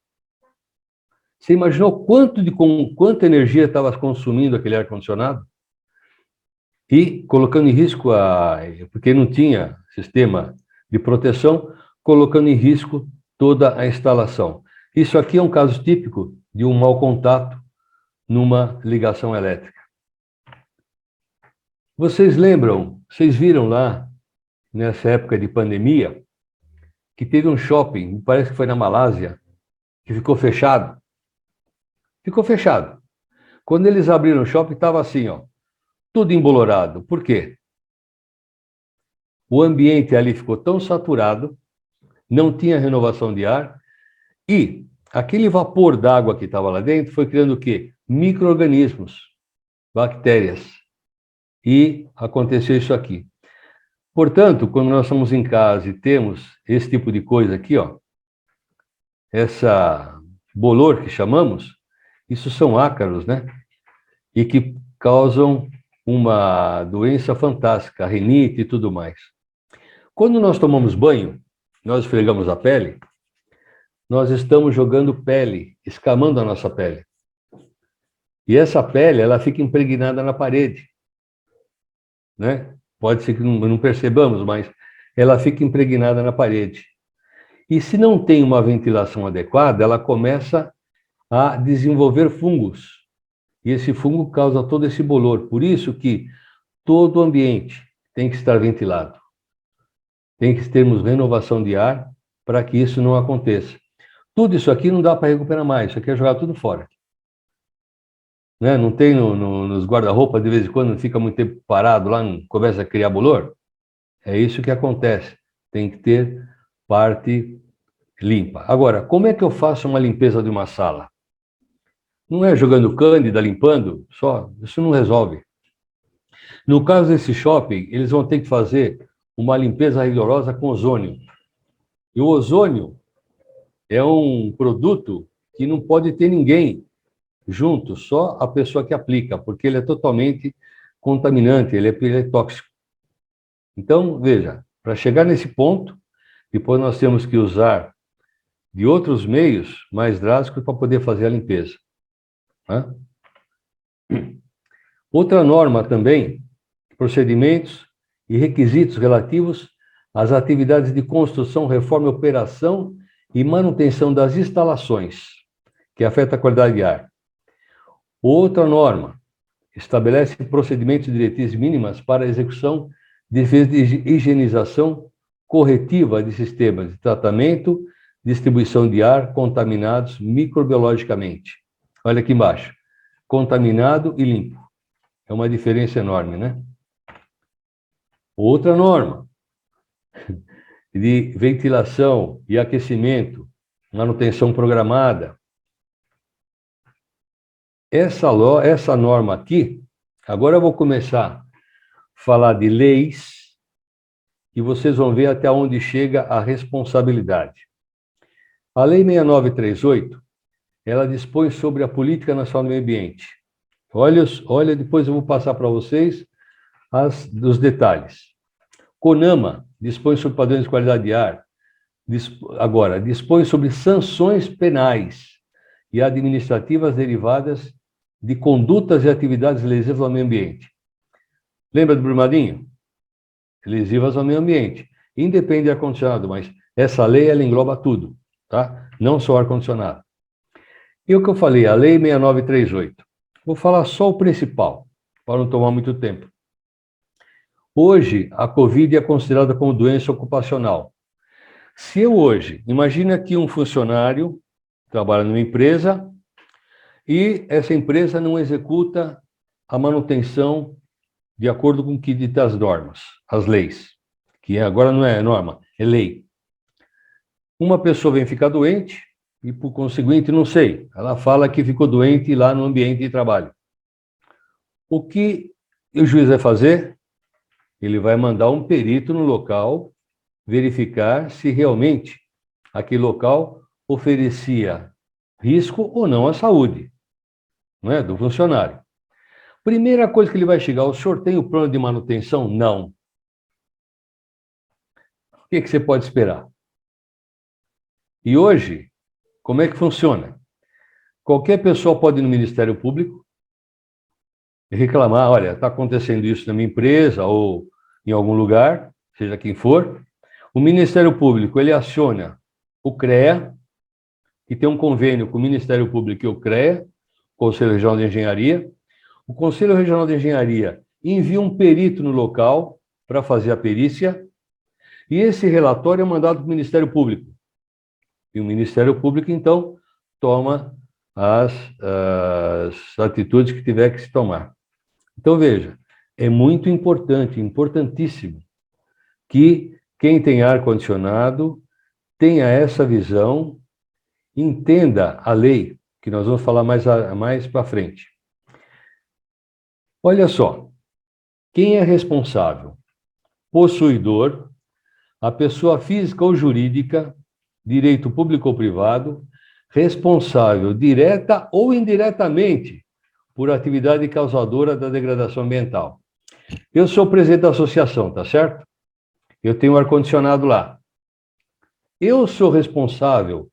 Você imaginou quanta energia estava consumindo aquele ar-condicionado? E colocando em risco, porque não tinha sistema de proteção, colocando em risco toda a instalação. Isso aqui é um caso típico de um mau contato numa ligação elétrica. Vocês lembram, vocês viram lá, nessa época de pandemia, que teve um shopping, parece que foi na Malásia, que ficou fechado. Ficou fechado. Quando eles abriram o shopping, estava assim, ó, tudo embolorado. Por quê? O ambiente ali ficou tão saturado, não tinha renovação de ar, e aquele vapor d'água que estava lá dentro foi criando o quê? Micro-organismos, bactérias. E aconteceu isso aqui. Portanto, quando nós estamos em casa e temos esse tipo de coisa aqui, ó, essa bolor que chamamos, isso são ácaros, né? E que causam uma doença fantástica, a rinite e tudo mais. Quando nós tomamos banho, nós esfregamos a pele, nós estamos jogando pele, escamando a nossa pele. E essa pele, ela fica impregnada na parede, né? Pode ser que não percebamos, mas ela fica impregnada na parede. E se não tem uma ventilação adequada, ela começa a desenvolver fungos. E esse fungo causa todo esse bolor. Por isso que todo o ambiente tem que estar ventilado. Tem que termos renovação de ar para que isso não aconteça. Tudo isso aqui não dá para recuperar mais, isso aqui é jogar tudo fora. Né? Não tem nos guarda-roupa, de vez em quando, fica muito tempo parado lá, não começa a criar bolor? É isso que acontece. Tem que ter parte limpa. Agora, como é que eu faço uma limpeza de uma sala? Não é jogando cândida, limpando, só, isso não resolve. No caso desse shopping, eles vão ter que fazer uma limpeza rigorosa com ozônio. E o ozônio é um produto que não pode ter ninguém junto, só a pessoa que aplica, porque ele é totalmente contaminante, ele é tóxico. Então, veja, para chegar nesse ponto, depois nós temos que usar de outros meios mais drásticos para poder fazer a limpeza. Né? Outra norma também, procedimentos e requisitos relativos às atividades de construção, reforma, operação e manutenção das instalações, que afeta a qualidade de ar. Outra norma estabelece procedimentos e diretrizes mínimas para a execução de higienização corretiva de sistemas de tratamento, distribuição de ar contaminados microbiologicamente. Olha aqui embaixo. Contaminado e limpo. É uma diferença enorme, né? Outra norma de ventilação e aquecimento, manutenção programada. Essa norma aqui, agora eu vou começar a falar de leis e vocês vão ver até onde chega a responsabilidade. A Lei 6938, ela dispõe sobre a Política Nacional do Meio Ambiente. Olha, depois eu vou passar para vocês os detalhes. CONAMA dispõe sobre padrões de qualidade de ar. Agora, dispõe sobre sanções penais e administrativas derivadas de condutas e atividades lesivas ao meio ambiente. Lembra do Brumadinho? Lesivas ao meio ambiente. Independe de ar-condicionado, mas essa lei, ela engloba tudo, tá? Não só ar-condicionado. E o que eu falei, a Lei 6938. Vou falar só o principal, para não tomar muito tempo. Hoje, a Covid é considerada como doença ocupacional. Se eu hoje, imagina que um funcionário trabalha numa empresa e essa empresa não executa a manutenção de acordo com o que dita as normas, as leis, que agora não é norma, é lei. Uma pessoa vem ficar doente e, por conseguinte, não sei, ela fala que ficou doente lá no ambiente de trabalho. O que o juiz vai fazer? Ele vai mandar um perito no local verificar se realmente aquele local oferecia risco ou não à saúde, não é, do funcionário. Primeira coisa que ele vai chegar, o senhor tem o plano de manutenção? Não. O que você pode esperar? E hoje, como é que funciona? Qualquer pessoa pode ir no Ministério Público e reclamar, olha, está acontecendo isso na minha empresa ou em algum lugar, seja quem for. O Ministério Público, ele aciona o CREA, que tem um convênio com o Ministério Público e o CREA, Conselho Regional de Engenharia. O Conselho Regional de Engenharia envia um perito no local para fazer a perícia, e esse relatório é mandado para o Ministério Público. E o Ministério Público, então, toma as atitudes que tiver que se tomar. Então, veja, é muito importante, importantíssimo, que quem tem ar-condicionado tenha essa visão, entenda a lei, que nós vamos falar mais para frente. Olha só, quem é responsável? Possuidor, a pessoa física ou jurídica, direito público ou privado, responsável direta ou indiretamente por atividade causadora da degradação ambiental. Eu sou presidente da associação, tá certo? Eu tenho ar-condicionado lá. Eu sou responsável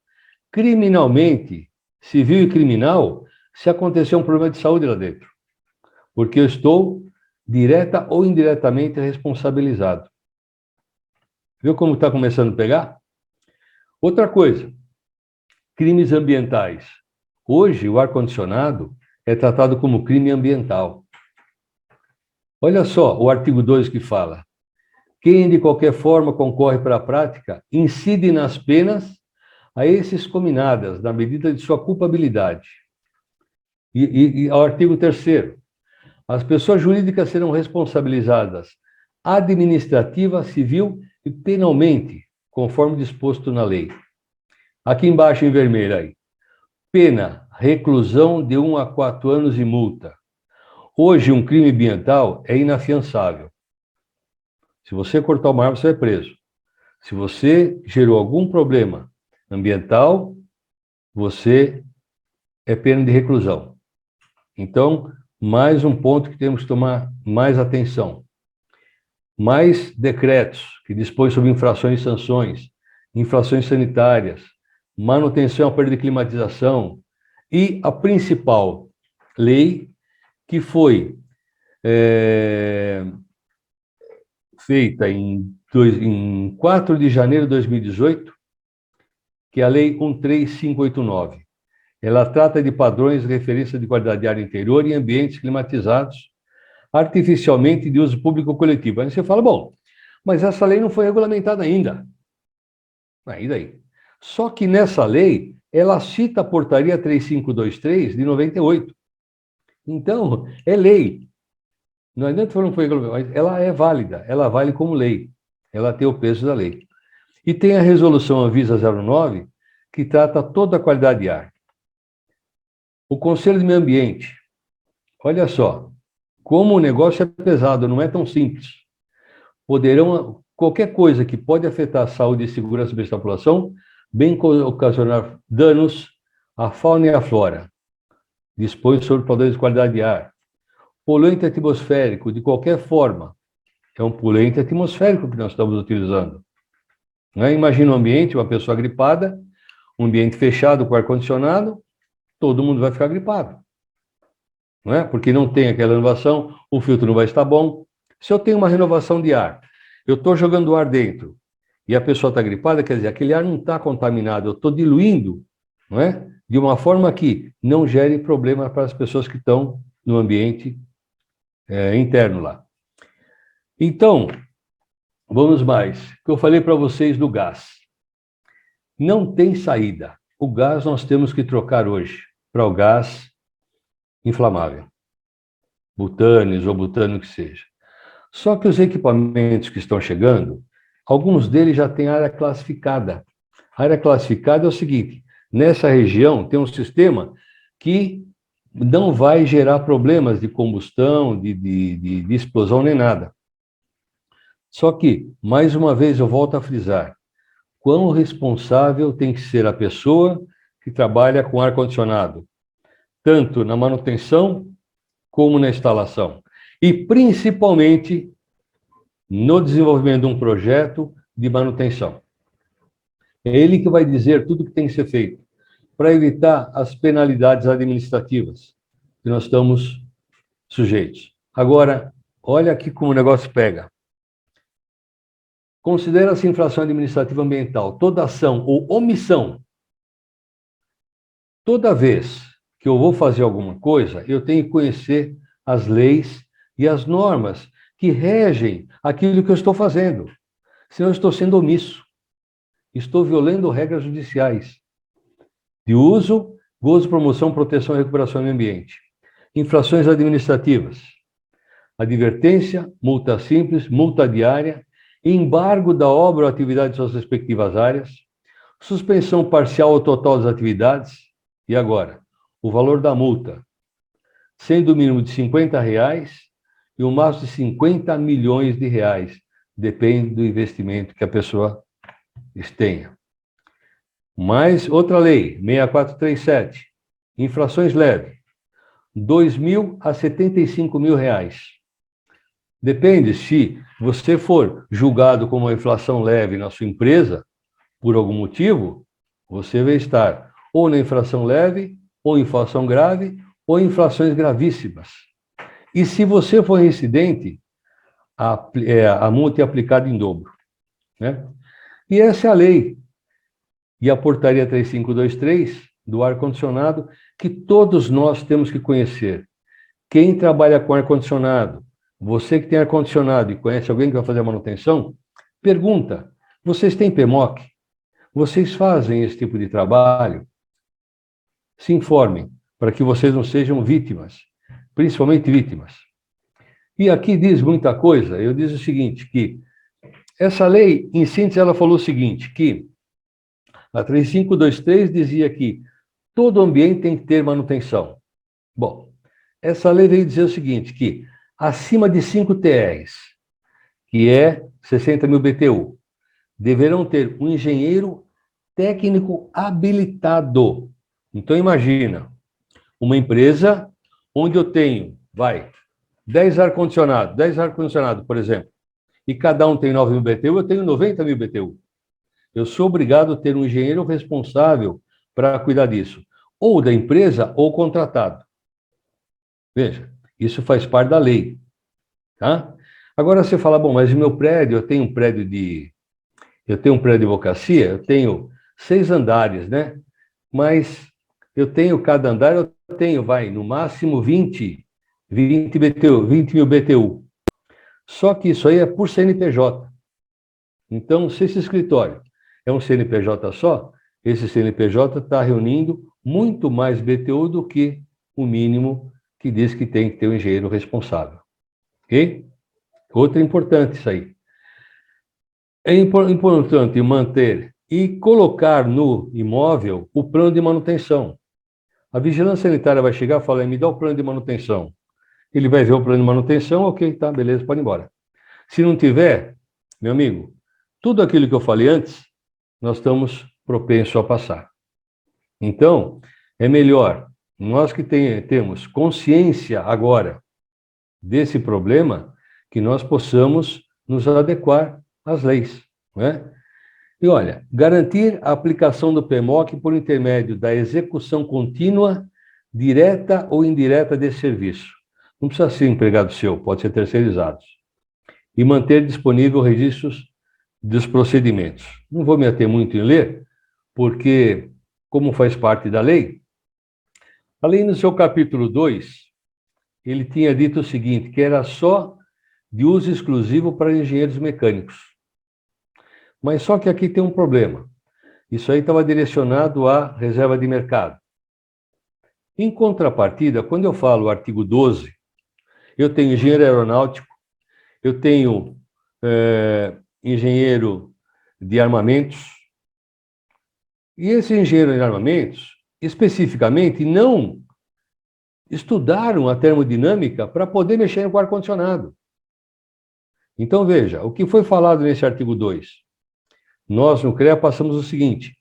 criminalmente, civil e criminal, se acontecer um problema de saúde lá dentro. Porque eu estou direta ou indiretamente responsabilizado. Viu como está começando a pegar? Outra coisa, crimes ambientais. Hoje, o ar-condicionado é tratado como crime ambiental. Olha só o artigo 2 que fala: quem de qualquer forma concorre para a prática incide nas penas a esses cominadas, na medida de sua culpabilidade. E ao artigo 3º, as pessoas jurídicas serão responsabilizadas administrativa, civil e penalmente, conforme disposto na lei. Aqui embaixo em vermelho aí, pena, reclusão de 1 a 4 anos e multa. Hoje, um crime ambiental é inafiançável. Se você cortar uma árvore, você é preso. Se você gerou algum problema ambiental, você é pena de reclusão. Então, mais um ponto que temos que tomar mais atenção. Mais decretos que dispõem sobre infrações e sanções, infrações sanitárias, manutenção à perda de climatização e a principal lei que foi feita em 4 de janeiro de 2018, que é a Lei 13589. Ela trata de padrões de referência de qualidade de ar interior em ambientes climatizados artificialmente de uso público ou coletivo. Aí você fala, bom, mas essa lei não foi regulamentada ainda. Aí daí. Só que nessa lei ela cita a portaria 3523 de 98. Então, é lei. Não adianta falar que não foi regulamentar, mas ela é válida, ela vale como lei. Ela tem o peso da lei. E tem a resolução Anvisa 09, que trata toda a qualidade de ar. O Conselho de Meio Ambiente, olha só, como o negócio é pesado, não é tão simples. Qualquer coisa que pode afetar a saúde e segurança da população, bem ocasionar danos à fauna e à flora. Dispõe sobre padrões de qualidade de ar. Poluente atmosférico, de qualquer forma, é um poluente atmosférico que nós estamos utilizando. Não é? Imagina um ambiente, uma pessoa gripada, um ambiente fechado com ar-condicionado, todo mundo vai ficar gripado. Não é? Porque não tem aquela renovação, o filtro não vai estar bom. Se eu tenho uma renovação de ar, eu estou jogando ar dentro e a pessoa está gripada, quer dizer, aquele ar não está contaminado, eu estou diluindo, não é? De uma forma que não gere problema para as pessoas que estão no ambiente interno lá. Então, vamos mais. O que eu falei para vocês do gás. Não tem saída. O gás nós temos que trocar hoje para o gás inflamável. Butânios ou butano que seja. Só que os equipamentos que estão chegando, alguns deles já têm área classificada. A área classificada é o seguinte, nessa região tem um sistema que não vai gerar problemas de combustão, de explosão nem nada. Só que, mais uma vez, eu volto a frisar, quão responsável tem que ser a pessoa que trabalha com ar-condicionado, tanto na manutenção como na instalação. E, principalmente, no desenvolvimento de um projeto de manutenção. É ele que vai dizer tudo o que tem que ser feito, para evitar as penalidades administrativas que nós estamos sujeitos. Agora, olha aqui como o negócio pega. Considera-se infração administrativa ambiental toda ação ou omissão. Toda vez que eu vou fazer alguma coisa, eu tenho que conhecer as leis e as normas que regem aquilo que eu estou fazendo. Senão eu estou sendo omisso. Estou violando regras judiciais de uso, gozo, promoção, proteção e recuperação do meio ambiente. Infrações administrativas. Advertência, multa simples, multa diária, embargo da obra ou atividade de suas respectivas áreas, suspensão parcial ou total das atividades. E agora? O valor da multa, sendo o mínimo de R$50 e o máximo de 50 milhões de reais. Depende do investimento que a pessoa tenha. Mais outra lei, 6437, infrações leves, R$2.000 a R$75.000. Depende, se você for julgado como uma inflação leve na sua empresa, por algum motivo, você vai estar ou na infração leve, ou infração grave, ou infrações gravíssimas. E se você for reincidente, a multa é aplicada em dobro. Né? E essa é a lei. E a portaria 3523 do ar-condicionado, que todos nós temos que conhecer. Quem trabalha com ar-condicionado, você que tem ar-condicionado e conhece alguém que vai fazer a manutenção, pergunta, vocês têm PMOC? Vocês fazem esse tipo de trabalho? Se informem, para que vocês não sejam vítimas, principalmente vítimas. E aqui diz muita coisa, eu diz o seguinte, que essa lei, em síntese, ela falou o seguinte, que a 3523 dizia que todo ambiente tem que ter manutenção. Bom, essa lei veio dizer o seguinte, que acima de 5 TRs, que é 60.000 BTU, deverão ter um engenheiro técnico habilitado. Então, imagina, uma empresa onde eu tenho, 10 ar-condicionado, por exemplo, e cada um tem 9.000 BTU, eu tenho 90.000 BTU. Eu sou obrigado a ter um engenheiro responsável para cuidar disso, ou da empresa ou contratado. Veja, isso faz parte da lei. Tá? Agora você fala, bom, mas o meu prédio, eu tenho um prédio de advocacia, eu tenho 6 andares, né? Mas eu tenho, cada andar, eu tenho, no máximo 20 mil BTU. Só que isso aí é por CNPJ. Então, se esse escritório é um CNPJ só, esse CNPJ está reunindo muito mais BTU do que o mínimo que diz que tem que ter um engenheiro responsável. Ok? Outra importante isso aí. É importante manter e colocar no imóvel o plano de manutenção. A vigilância sanitária vai chegar e falar, me dá o plano de manutenção. Ele vai ver o plano de manutenção, ok, tá, beleza, pode ir embora. Se não tiver, meu amigo, tudo aquilo que eu falei antes, nós estamos propensos a passar. Então, é melhor, nós que temos consciência agora desse problema, que nós possamos nos adequar às leis, né? E olha, garantir a aplicação do PMOC por intermédio da execução contínua, direta ou indireta desse serviço. Não precisa ser empregado seu, pode ser terceirizado. E manter disponível registros dos procedimentos. Não vou me ater muito em ler, porque, como faz parte da lei, a lei no seu capítulo 2, ele tinha dito o seguinte, que era só de uso exclusivo para engenheiros mecânicos. Mas só que aqui tem um problema. Isso aí estava direcionado à reserva de mercado. Em contrapartida, quando eu falo artigo 12, eu tenho engenheiro aeronáutico, eu tenho engenheiro de armamentos, e esse engenheiro de armamentos, especificamente, não estudaram a termodinâmica para poder mexer com o ar-condicionado. Então, veja, o que foi falado nesse artigo 2? Nós, no CREA, passamos o seguinte,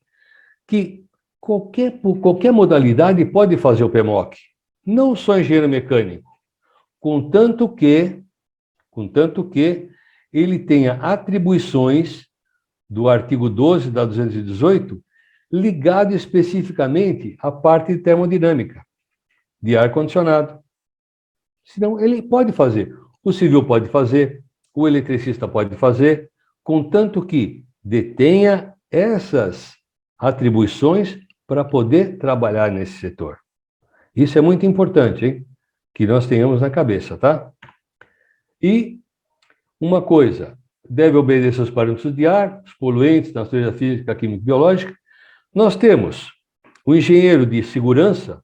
que qualquer modalidade pode fazer o PMOC, não só engenheiro mecânico, contanto que ele tenha atribuições do artigo 12 da 218 ligado especificamente à parte de termodinâmica, de ar-condicionado. Senão, ele pode fazer. O civil pode fazer, o eletricista pode fazer, contanto que detenha essas atribuições para poder trabalhar nesse setor. Isso é muito importante, hein? Que nós tenhamos na cabeça, tá? E uma coisa, deve obedecer aos parâmetros de ar, os poluentes, natureza física, química e biológica. Nós temos o engenheiro de segurança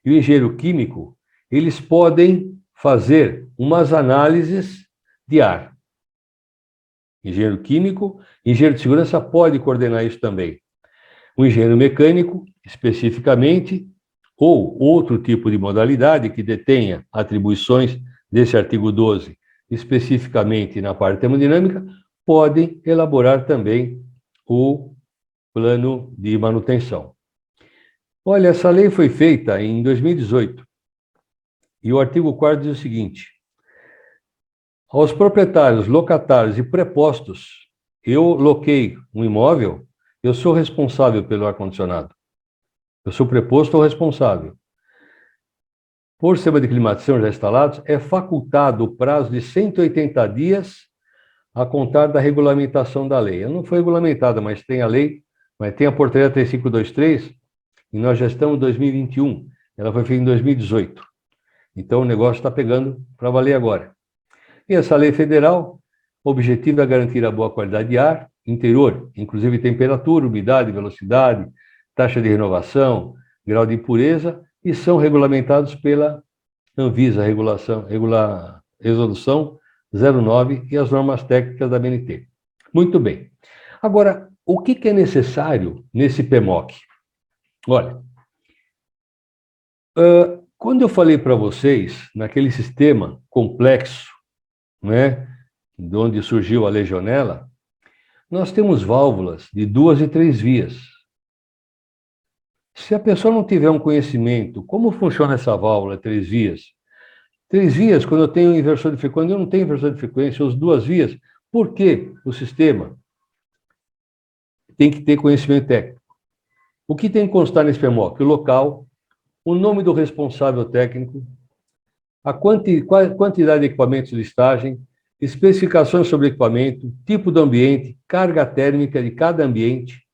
e o engenheiro químico, eles podem fazer umas análises de ar. Engenheiro químico, engenheiro de segurança pode coordenar isso também. O engenheiro mecânico, especificamente, ou outro tipo de modalidade que detenha atribuições desse artigo 12, especificamente na parte termodinâmica, podem elaborar também o plano de manutenção. Olha, essa lei foi feita em 2018, e o artigo 4º diz o seguinte, aos proprietários, locatários e prepostos, eu loquei um imóvel, eu sou responsável pelo ar-condicionado. Eu sou preposto ou responsável. Por sistema de climatização já instalados, é facultado o prazo de 180 dias a contar da regulamentação da lei. Ela não foi regulamentada, mas tem a lei, mas tem a portaria 3523, e nós já estamos em 2021. Ela foi feita em 2018. Então, o negócio está pegando para valer agora. E essa lei federal, o objetivo é garantir a boa qualidade de ar interior, inclusive temperatura, umidade, velocidade, taxa de renovação, grau de impureza, e são regulamentados pela Anvisa, Resolução 09 e as normas técnicas da BNT. Muito bem. Agora, o que é necessário nesse PMOC? Olha, quando eu falei para vocês, naquele sistema complexo, né, de onde surgiu a legionela, nós temos válvulas de 2 e 3 vias. Se a pessoa não tiver um conhecimento, como funciona essa válvula 3 vias? 3 vias, quando eu tenho inversor de frequência, quando eu não tenho inversor de frequência, as 2 vias, por que o sistema tem que ter conhecimento técnico? O que tem que constar nesse PMOC? O local, o nome do responsável técnico, a quantidade de equipamentos de listagem, especificações sobre equipamento, tipo do ambiente, carga térmica de cada ambiente,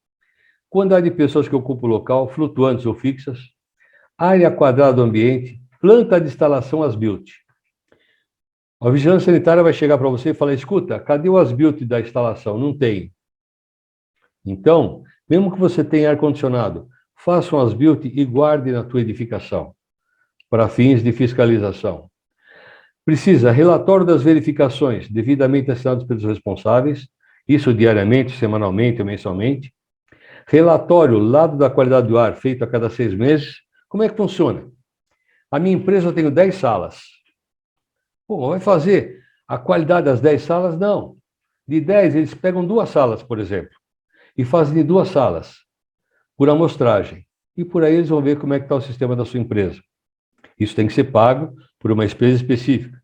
quantidade de pessoas que ocupam o local, flutuantes ou fixas, área quadrada do ambiente, planta de instalação as-built. A vigilância sanitária vai chegar para você e falar, escuta, cadê o as-built da instalação? Não tem. Então, Mesmo que você tenha ar-condicionado, faça um as-built e guarde na tua edificação, para fins de fiscalização. Precisa relatório das verificações, devidamente assinados pelos responsáveis, isso diariamente, semanalmente ou mensalmente. Relatório, lado da qualidade do ar, feito a cada 6 meses. Como é que funciona? A minha empresa eu tenho 10 salas. Pô, vai fazer a qualidade das 10 salas? Não. De 10, eles pegam 2 salas, por exemplo, e fazem de 2 salas, por amostragem. E por aí eles vão ver como é que está o sistema da sua empresa. Isso tem que ser pago por uma empresa específica.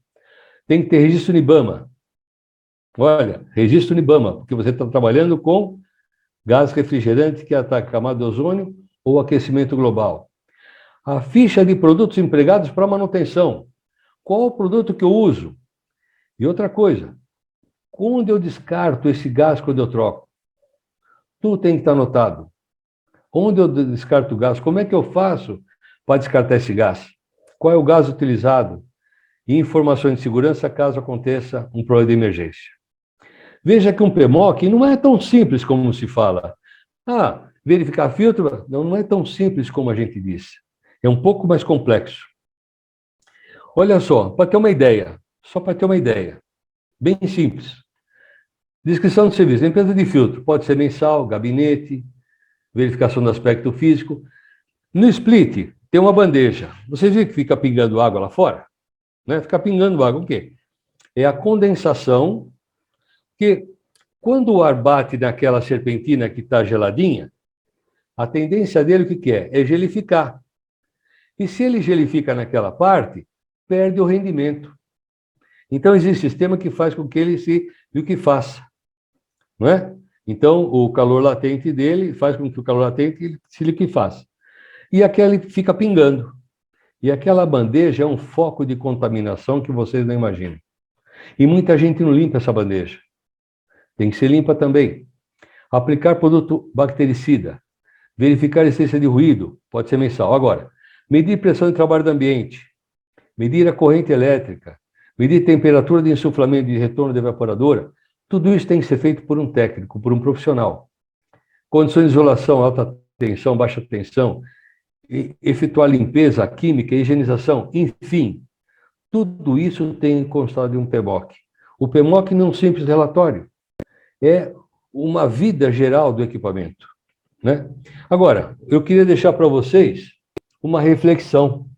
Tem que ter registro no IBAMA. Olha, registro no IBAMA, porque você está trabalhando com gás refrigerante que ataca a camada de ozônio ou aquecimento global. A ficha de produtos empregados para manutenção. Qual o produto que eu uso? E outra coisa, onde eu descarto esse gás quando eu troco? Tudo tem que estar anotado. Onde eu descarto o gás? Como é que eu faço para descartar esse gás? Qual é o gás utilizado? E informações de segurança caso aconteça um problema de emergência. Veja que um PMOC não é tão simples como se fala. Ah, verificar filtro? Não é tão simples como a gente disse. É um pouco mais complexo. Olha só, para ter uma ideia, só para ter uma ideia, bem simples. Descrição do serviço, limpeza de filtro, pode ser mensal, gabinete, verificação do aspecto físico. No split, tem uma bandeja. Vocês viram que fica pingando água lá fora? Né? Fica pingando água, o quê? É a condensação, que quando o ar bate naquela serpentina que está geladinha, a tendência dele, o que é? É gelificar. E se ele gelifica naquela parte, perde o rendimento. Então, existe sistema que faz com que ele se liquefaça, não é? Então, o calor latente dele faz com que o calor latente se liquefaça. E aquele fica pingando. E aquela bandeja é um foco de contaminação que vocês não imaginam. E muita gente não limpa essa bandeja. Tem que ser limpa também. Aplicar produto bactericida. Verificar a essência de ruído. Pode ser mensal. Agora, medir pressão de trabalho do ambiente. Medir a corrente elétrica. Medir temperatura de insuflamento de retorno da evaporadora. Tudo isso tem que ser feito por um técnico, por um profissional. Condições de isolação, alta tensão, baixa tensão. Efetuar limpeza química, higienização, enfim. Tudo isso tem constado em um PMOC. O PMOC não é um simples relatório. É uma vida geral do equipamento, né? Agora, eu queria deixar para vocês uma reflexão.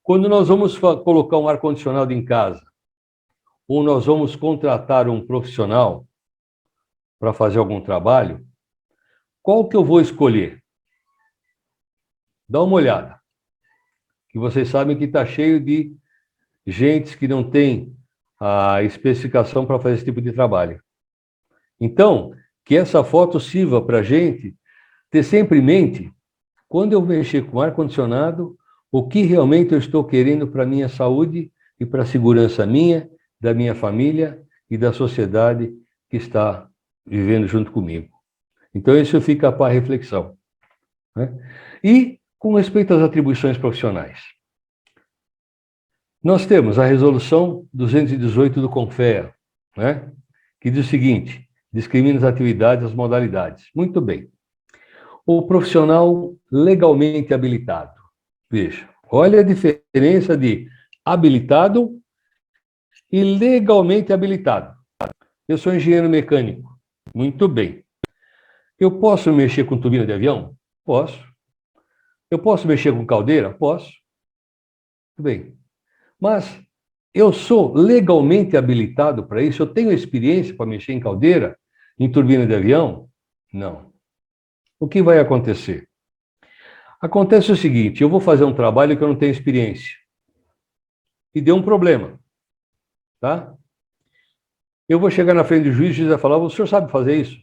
Quando nós vamos colocar um ar-condicionado em casa, ou nós vamos contratar um profissional para fazer algum trabalho, qual que eu vou escolher? Dá uma olhada, que vocês sabem que está cheio de gente que não tem a especificação para fazer esse tipo de trabalho. Então, que essa foto sirva para a gente ter sempre em mente, quando eu mexer com ar-condicionado, o que realmente eu estou querendo para a minha saúde e para a segurança minha, da minha família e da sociedade que está vivendo junto comigo. Então, isso fica para a reflexão, né? E, com respeito às atribuições profissionais, nós temos a resolução 218 do CONFEA, né? Que diz o seguinte: discrimina as atividades, as modalidades. Muito bem. O profissional legalmente habilitado. Veja, olha a diferença de habilitado e legalmente habilitado. Eu sou engenheiro mecânico. Muito bem. Eu posso mexer com turbina de avião? Posso. Eu posso mexer com caldeira? Posso. Muito bem. Mas eu sou legalmente habilitado para isso? Eu tenho experiência para mexer em caldeira, em turbina de avião? Não. O que vai acontecer? Acontece o seguinte: eu vou fazer um trabalho que eu não tenho experiência. E deu um problema. Tá? Eu vou chegar na frente do juiz e o juiz vai falar: o senhor sabe fazer isso?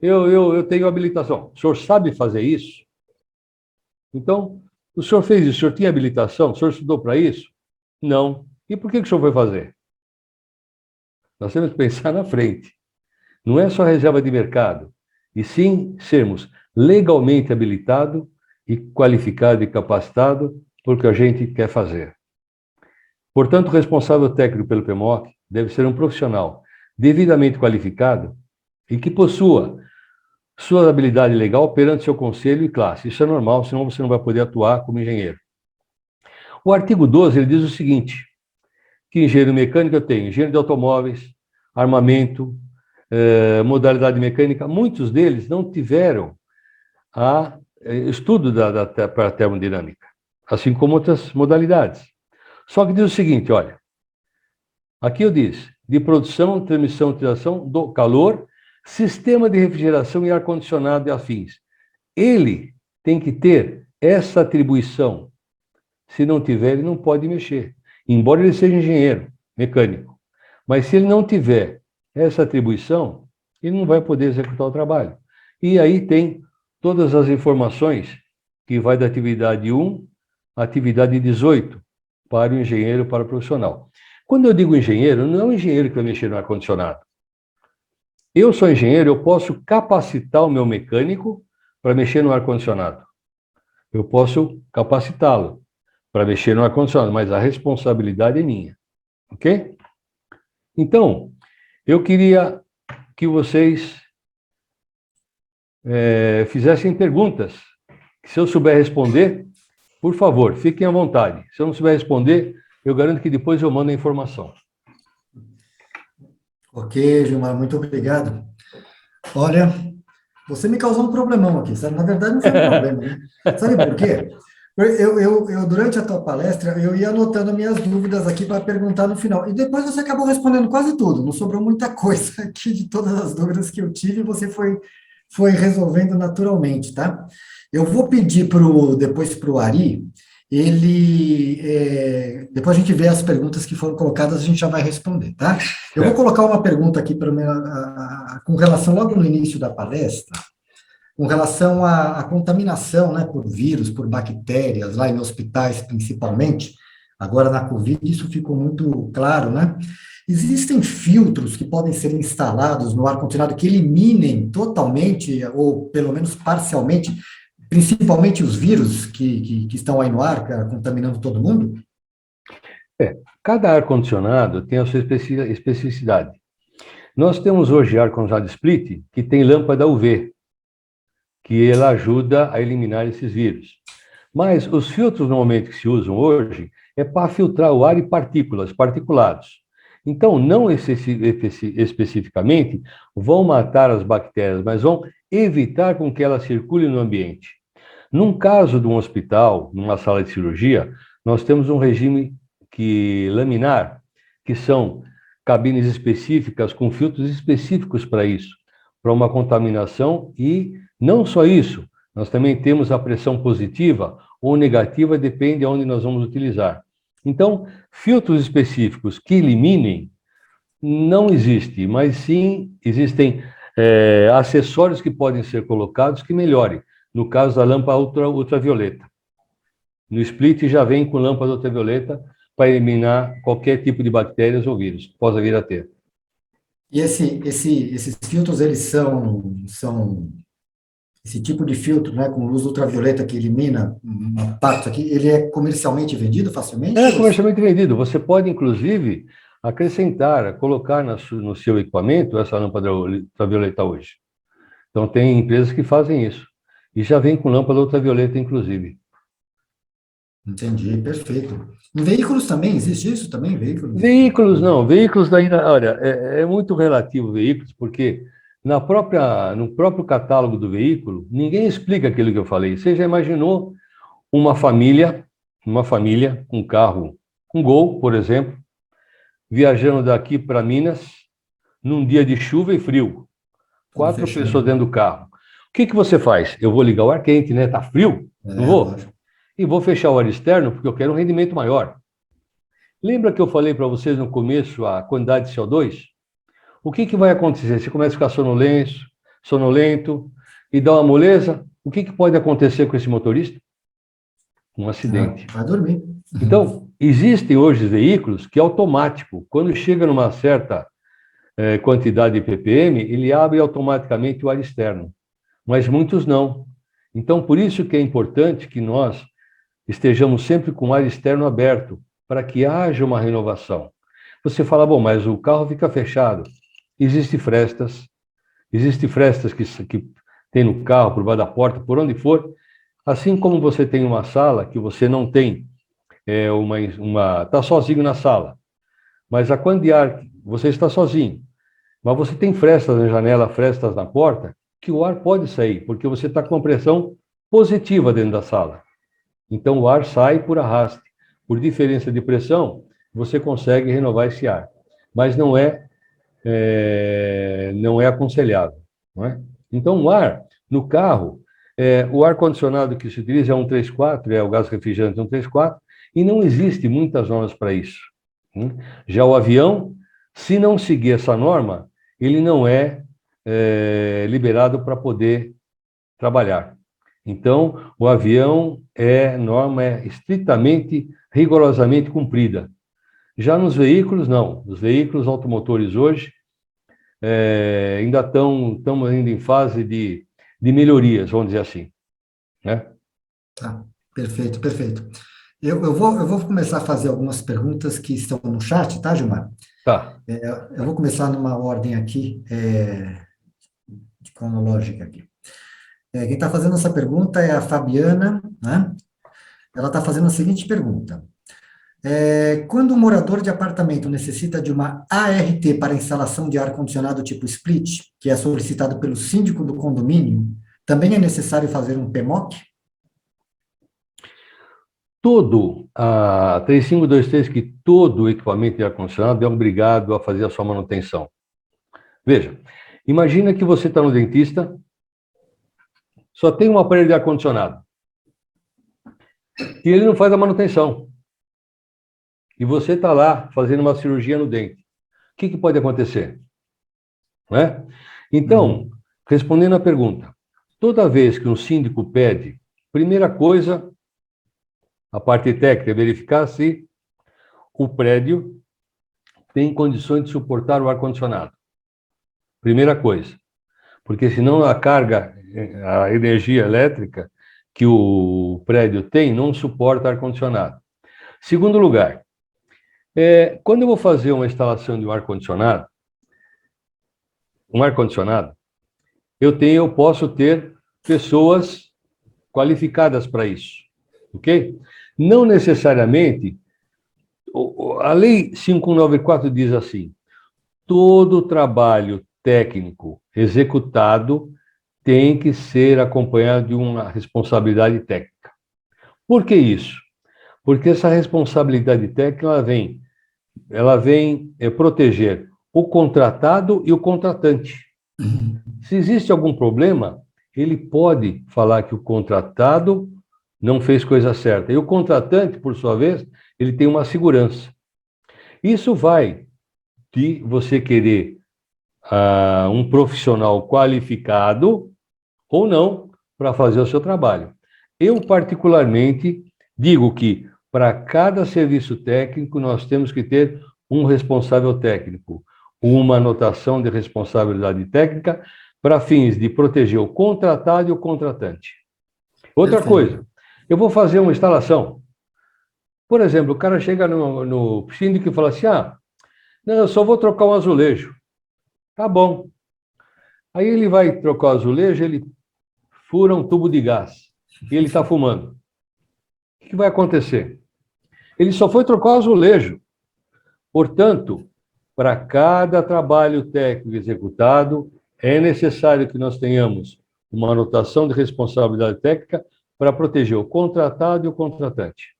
Eu tenho habilitação. O senhor sabe fazer isso? Então, o senhor fez isso, o senhor tinha habilitação? O senhor estudou para isso? Não. E por que o senhor foi fazer? Nós temos que pensar na frente. Não é só reserva de mercado, e sim sermos legalmente habilitado e qualificado e capacitado por que a gente quer fazer. Portanto, o responsável técnico pelo PMOC deve ser um profissional devidamente qualificado e que possua sua habilidade legal perante seu conselho e classe. Isso é normal, senão você não vai poder atuar como engenheiro. O artigo 12, ele diz o seguinte, que engenheiro mecânico eu tenho engenheiro de automóveis, armamento, modalidade mecânica, muitos deles não tiveram estudo para a termodinâmica, assim como outras modalidades. Só que diz o seguinte, olha, aqui eu disse, de produção, transmissão, utilização do calor, sistema de refrigeração e ar-condicionado e afins. Ele tem que ter essa atribuição. Se não tiver, ele não pode mexer, embora ele seja engenheiro mecânico. Mas se ele não tiver essa atribuição, ele não vai poder executar o trabalho. E aí tem todas as informações que vai da atividade 1 à atividade 18 para o engenheiro, para o profissional. Quando eu digo engenheiro, não é o engenheiro que vai mexer no ar-condicionado. Eu sou engenheiro, eu posso capacitar o meu mecânico para mexer no ar-condicionado. Eu posso capacitá-lo para mexer no ar-condicionado, mas a responsabilidade é minha. Ok? Então, eu queria que vocês fizessem perguntas. Se eu souber responder, por favor, fiquem à vontade. Se eu não souber responder, eu garanto que depois eu mando a informação. Ok, Gilmar, muito obrigado. Olha, você me causou um problemão aqui, sabe? Na verdade, não foi um problema, né? Sabe por quê? Durante a tua palestra, eu ia anotando minhas dúvidas aqui para perguntar no final. E depois você acabou respondendo quase tudo. Não sobrou muita coisa aqui de todas as dúvidas que eu tive e você foi resolvendo naturalmente, tá? Eu vou pedir depois para o Ari, depois a gente vê as perguntas que foram colocadas, a gente já vai responder, tá? Eu vou colocar uma pergunta aqui com relação, logo no início da palestra, com relação à contaminação, né, por vírus, por bactérias, lá em hospitais principalmente. Agora na Covid isso ficou muito claro, né? Existem filtros que podem ser instalados no ar-condicionado que eliminem totalmente, ou pelo menos parcialmente, principalmente os vírus que estão aí no ar, contaminando todo mundo? Cada ar-condicionado tem a sua especificidade. Nós temos hoje ar-condicionado split, que tem lâmpada UV, que ela ajuda a eliminar esses vírus. Mas os filtros normalmente que se usam hoje é para filtrar o ar e particulados. Então, não especificamente vão matar as bactérias, mas vão evitar com que elas circulem no ambiente. Num caso de um hospital, numa sala de cirurgia, nós temos um regime laminar, que são cabines específicas com filtros específicos para isso, para uma contaminação, e não só isso, nós também temos a pressão positiva ou negativa, depende de onde nós vamos utilizar. Então, filtros específicos que eliminem não existe, mas sim existem acessórios que podem ser colocados que melhorem. No caso da lâmpada ultravioleta. No split já vem com lâmpada ultravioleta para eliminar qualquer tipo de bactérias ou vírus que possa vir a ter. E esses filtros, eles são esse tipo de filtro, né, com luz ultravioleta que elimina uma parte aqui, ele é comercialmente vendido facilmente? É comercialmente vendido. Você pode, inclusive, acrescentar, colocar no seu equipamento essa lâmpada ultravioleta hoje. Então, tem empresas que fazem isso. E já vem com lâmpada ultravioleta, inclusive. Entendi, perfeito. Em veículos também, existe isso também? Veículos não, veículos ainda, olha, é muito relativo veículos, porque no próprio catálogo do veículo, ninguém explica aquilo que eu falei. Você já imaginou uma família com carro, um Gol, por exemplo, viajando daqui para Minas, num dia de chuva e frio, 4 pessoas dentro do carro. O que você faz? Eu vou ligar o ar quente, né? Tá frio? Não vou? Lógico. E vou fechar o ar externo porque eu quero um rendimento maior. Lembra que eu falei para vocês no começo a quantidade de CO2? O que vai acontecer? Você começa a ficar sonolento e dá uma moleza, o que pode acontecer com esse motorista? Um acidente. Vai dormir. Então, existem hoje veículos que automático, quando chega numa certa quantidade de ppm, ele abre automaticamente o ar externo. Mas muitos não. Então, por isso que é importante que nós estejamos sempre com o ar externo aberto, para que haja uma renovação. Você fala, bom, mas o carro fica fechado. Existem frestas que tem no carro, por baixo da porta, por onde for. Assim como você tem uma sala que você não tem, está sozinho na sala, mas a quantidade de ar, você está sozinho, mas você tem frestas na janela, frestas na porta, que o ar pode sair, porque você está com pressão positiva dentro da sala. Então o ar sai por arraste. Por diferença de pressão, você consegue renovar esse ar. Mas não é aconselhável. Não é? Então o ar, no carro, o ar-condicionado que se utiliza é 134, é o gás refrigerante 134, e não existe muitas normas para isso. Já o avião, se não seguir essa norma, ele não é liberado para poder trabalhar. Então, o avião norma estritamente, rigorosamente cumprida. Já nos veículos, não. Os veículos automotores hoje ainda estamos ainda em fase de melhorias, vamos dizer assim. Né? Tá, perfeito, perfeito. Eu vou começar a fazer algumas perguntas que estão no chat, tá, Gilmar? Tá. Eu vou começar numa ordem aqui, cronológica aqui. Quem está fazendo essa pergunta é a Fabiana, né? Ela está fazendo a seguinte pergunta. Quando um morador de apartamento necessita de uma ART para instalação de ar-condicionado tipo split, que é solicitado pelo síndico do condomínio, também é necessário fazer um PMOC? A 3523, que todo equipamento de ar-condicionado é obrigado a fazer a sua manutenção. Veja, imagina que você está no dentista, só tem um aparelho de ar-condicionado, e ele não faz a manutenção. E você está lá fazendo uma cirurgia no dente. O que pode acontecer? Não é? Então, respondendo à pergunta, toda vez que um síndico pede, primeira coisa, a parte técnica é verificar se o prédio tem condições de suportar o ar-condicionado. Primeira coisa. Porque senão a carga, a energia elétrica que o prédio tem não suporta ar-condicionado. Segundo lugar, quando eu vou fazer uma instalação de um ar-condicionado, eu posso ter pessoas qualificadas para isso, ok? Não necessariamente, a Lei 5194 diz assim, todo trabalho técnico executado tem que ser acompanhado de uma responsabilidade técnica. Por que isso? Porque essa responsabilidade técnica ela vem proteger o contratado e o contratante. Se existe algum problema, ele pode falar que o contratado não fez coisa certa. E o contratante, por sua vez, ele tem uma segurança. Isso vai de você querer um profissional qualificado ou não para fazer o seu trabalho. Eu, particularmente, digo que para cada serviço técnico nós temos que ter um responsável técnico, uma anotação de responsabilidade técnica para fins de proteger o contratado e o contratante. Outra coisa, eu vou fazer uma instalação. Por exemplo, o cara chega no síndico e fala assim, não, eu só vou trocar um azulejo. Tá bom. Aí ele vai trocar o azulejo, ele fura um tubo de gás e ele está fumando. O que vai acontecer? Ele só foi trocar o azulejo. Portanto, para cada trabalho técnico executado, é necessário que nós tenhamos uma anotação de responsabilidade técnica para proteger o contratado e o contratante.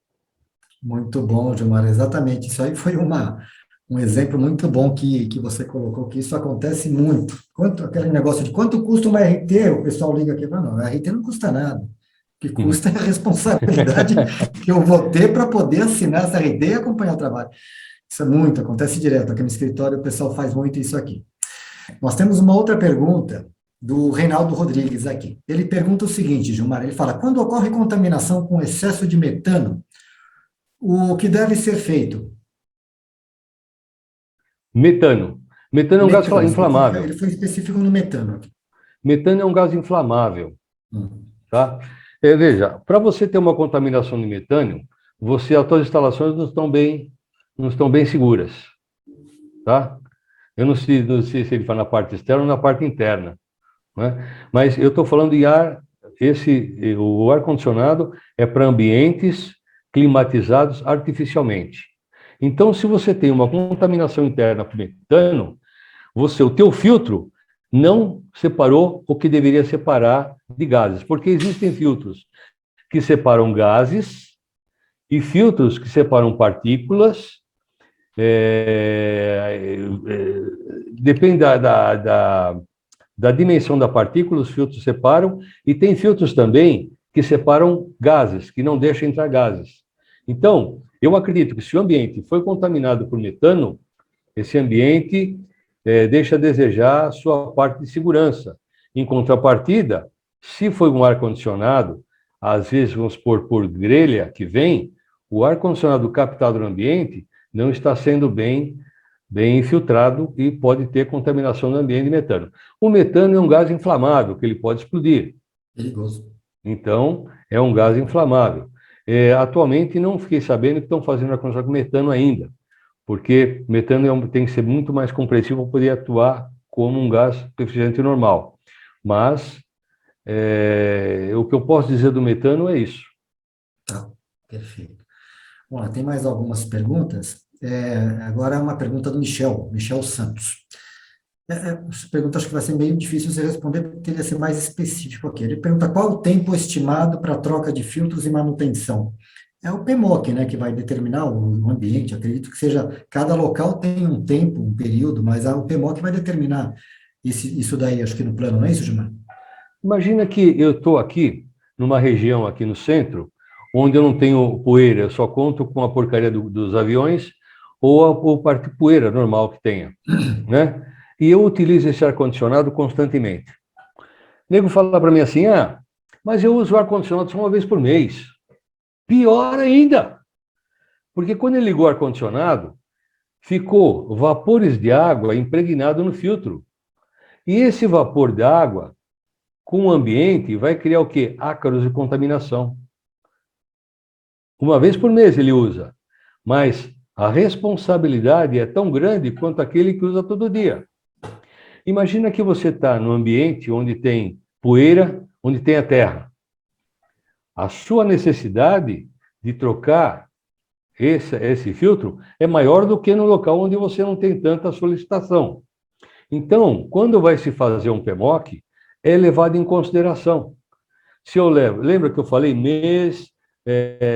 Muito bom, Gilmar, exatamente. Isso aí foi um exemplo muito bom que você colocou, que isso acontece muito. Aquele negócio de quanto custa uma RT, o pessoal liga aqui e fala, não, a RT não custa nada. O que custa é a responsabilidade que eu vou ter para poder assinar essa RT e acompanhar o trabalho. Isso é muito, acontece direto. Aqui no escritório o pessoal faz muito isso aqui. Nós temos uma outra pergunta do Reinaldo Rodrigues aqui. Ele pergunta o seguinte, Gilmar, ele fala, quando ocorre contaminação com excesso de metano, o que deve ser feito? Metano. Metano é um gás inflamável. Ele foi específico no metano. Metano é um gás inflamável. Tá? Veja, para você ter uma contaminação de metano, as suas instalações não estão bem seguras. Tá? Eu não sei se ele faz na parte externa ou na parte interna. né? Mas eu estou falando de ar, o ar-condicionado é para ambientes climatizados artificialmente. Então, se você tem uma contaminação interna por metano, o teu filtro não separou o que deveria separar de gases, porque existem filtros que separam gases e filtros que separam partículas. Depende da dimensão da partícula, os filtros separam, e tem filtros também que separam gases, que não deixam entrar gases. Então, eu acredito que se o ambiente foi contaminado por metano, esse ambiente deixa a desejar a sua parte de segurança. Em contrapartida, se foi um ar-condicionado, às vezes, vamos supor, por grelha que vem, o ar-condicionado captado no ambiente não está sendo bem infiltrado e pode ter contaminação no ambiente de metano. O metano é um gás inflamável, que ele pode explodir. Perigoso. Então, é um gás inflamável. Atualmente, não fiquei sabendo que estão fazendo ar-condicionado com metano ainda, porque metano tem que ser muito mais compressivo para poder atuar como um gás refrigerante normal. Mas, o que eu posso dizer do metano é isso. Tá, perfeito. Bom, tem mais algumas perguntas. Agora é uma pergunta do Michel Santos. Essa pergunta acho que vai ser meio difícil você responder, porque teria que ser mais específico aqui. Ele pergunta qual o tempo estimado para troca de filtros e manutenção. É o PMOC, né, que vai determinar o ambiente. Acredito que seja, cada local tem um tempo, um período, mas o PMOC vai determinar isso daí, acho que no plano, não é isso, Gilmar? Imagina que eu estou aqui, numa região aqui no centro, onde eu não tenho poeira, eu só conto com a porcaria dos aviões ou a parte poeira normal que tenha, né? E eu utilizo esse ar-condicionado constantemente. O nego fala para mim assim, mas eu uso o ar-condicionado só uma vez por mês. Pior ainda, porque quando ele ligou o ar-condicionado, ficou vapores de água impregnado no filtro. E esse vapor de água, com o ambiente, vai criar o quê? Ácaros de contaminação. Uma vez por mês ele usa, mas a responsabilidade é tão grande quanto aquele que usa todo dia. Imagina que você está num ambiente onde tem poeira, onde tem a terra. A sua necessidade de trocar esse filtro é maior do que no local onde você não tem tanta solicitação. Então, quando vai se fazer um PMOC, é levado em consideração. Se eu lembra que eu falei mês,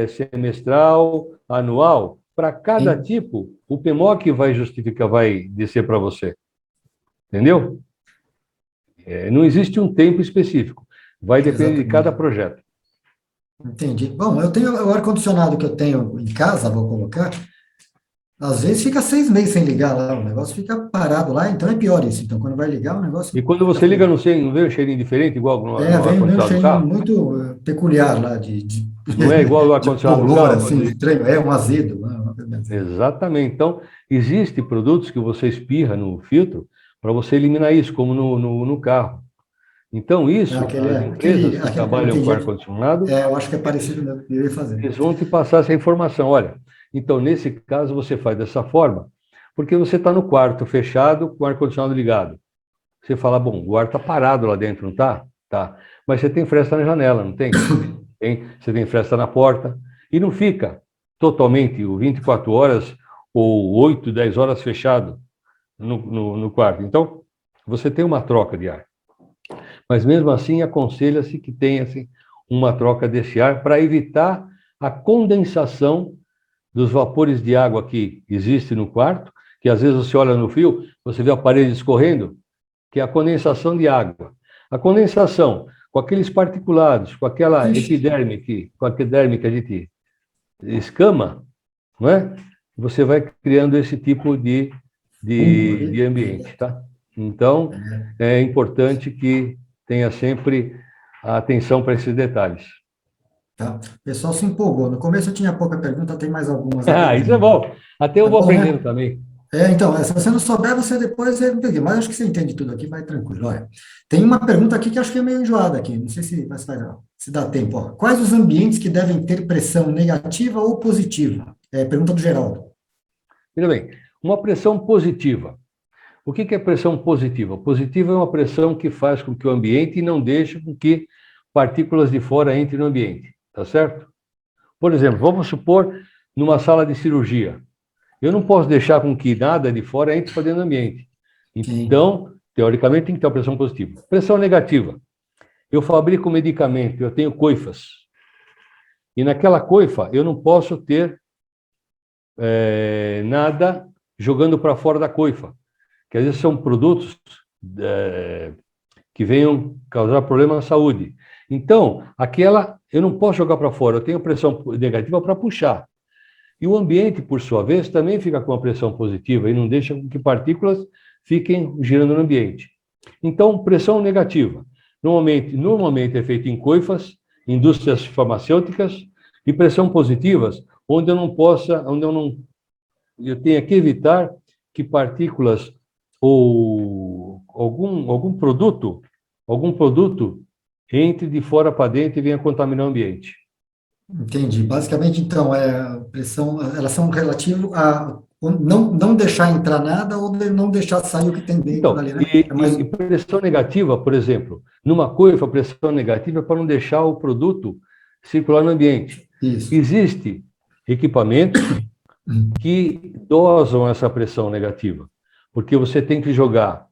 semestral, anual? Para cada tipo, o PMOC vai justificar, vai descer para você. Entendeu? Não existe um tempo específico. Vai depender de cada projeto. Entendi. Bom, eu tenho o ar-condicionado que eu tenho em casa, vou colocar, às vezes fica 6 meses sem ligar lá, o negócio fica parado lá, então é pior isso. Então, quando vai ligar, o negócio... E quando você liga, não vem um cheirinho diferente, igual no ar-condicionado vem um do cheirinho carro? muito peculiar lá, Não é igual ao ar-condicionado do carro? Assim, estranho, um azedo. Exatamente. Então, existem produtos que você espirra no filtro para você eliminar isso, como no carro. Então, isso, as empresas que trabalham com ar-condicionado... eu acho que é parecido com o que eu ia fazer. Eles vão te passar essa informação. Olha, então, nesse caso, você faz dessa forma, porque você está no quarto fechado com o ar-condicionado ligado. Você fala, bom, o ar está parado lá dentro, não está? Tá. Mas você tem fresta na janela, não tem? Você tem fresta na porta. E não fica totalmente 24 horas ou 8, 10 horas fechado no quarto. Então, você tem uma troca de ar. Mas, mesmo assim, aconselha-se que tenha uma troca desse ar para evitar a condensação dos vapores de água que existe no quarto, que às vezes você olha no fio, você vê a parede escorrendo, que é a condensação de água. A condensação com aqueles particulados, com aquela epiderme que a gente escama, não é? Você vai criando esse tipo de ambiente, tá? Então, é importante que tenha sempre a atenção para esses detalhes. Tá? O pessoal se empolgou. No começo eu tinha pouca pergunta, tem mais algumas. Isso é bom. Até eu vou aprendendo também. Então, se você não souber, você depois... Mas acho que você entende tudo aqui, vai tranquilo. Olha, tem uma pergunta aqui que acho que é meio enjoada aqui. Não sei se dá tempo. Ó. Quais os ambientes que devem ter pressão negativa ou positiva? Pergunta do Geraldo. Veja bem, uma pressão positiva. O que é pressão positiva? Positiva é uma pressão que faz com que o ambiente não deixe com que partículas de fora entrem no ambiente, tá certo? Por exemplo, vamos supor numa sala de cirurgia. Eu não posso deixar com que nada de fora entre para dentro do ambiente. Então, teoricamente, tem que ter uma pressão positiva. Pressão negativa. Eu fabrico medicamento, eu tenho coifas. E naquela coifa, eu não posso ter nada jogando para fora da coifa. Que às vezes são produtos que venham causar problema na saúde. Então, aquela eu não posso jogar para fora, eu tenho pressão negativa para puxar. E o ambiente, por sua vez, também fica com uma pressão positiva e não deixa com que partículas fiquem girando no ambiente. Então, pressão negativa. Normalmente é feita em coifas, indústrias farmacêuticas, e pressão positivas, onde eu tenho que evitar que partículas ou algum produto entre de fora para dentro e venha contaminar o ambiente. Entendi. Basicamente, então, elas são relativas a não deixar entrar nada ou não deixar sair o que tem dentro então, ali, né? E pressão negativa, por exemplo, numa coifa, pressão negativa é para não deixar o produto circular no ambiente. Isso. Existe equipamentos que dosam essa pressão negativa, porque você tem que jogar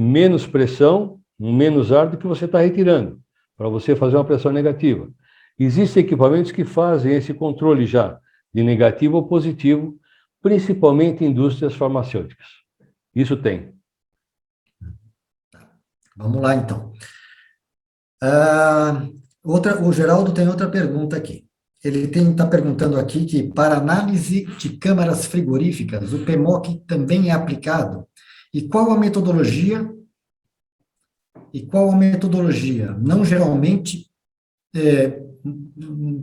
menos pressão, menos ar do que você está retirando, para você fazer uma pressão negativa. Existem equipamentos que fazem esse controle já, de negativo ou positivo, principalmente em indústrias farmacêuticas. Isso tem. Vamos lá, então. O Geraldo tem outra pergunta aqui. Ele está perguntando aqui que, para análise de câmaras frigoríficas, o PMOC também é aplicado? E qual a metodologia? Não geralmente...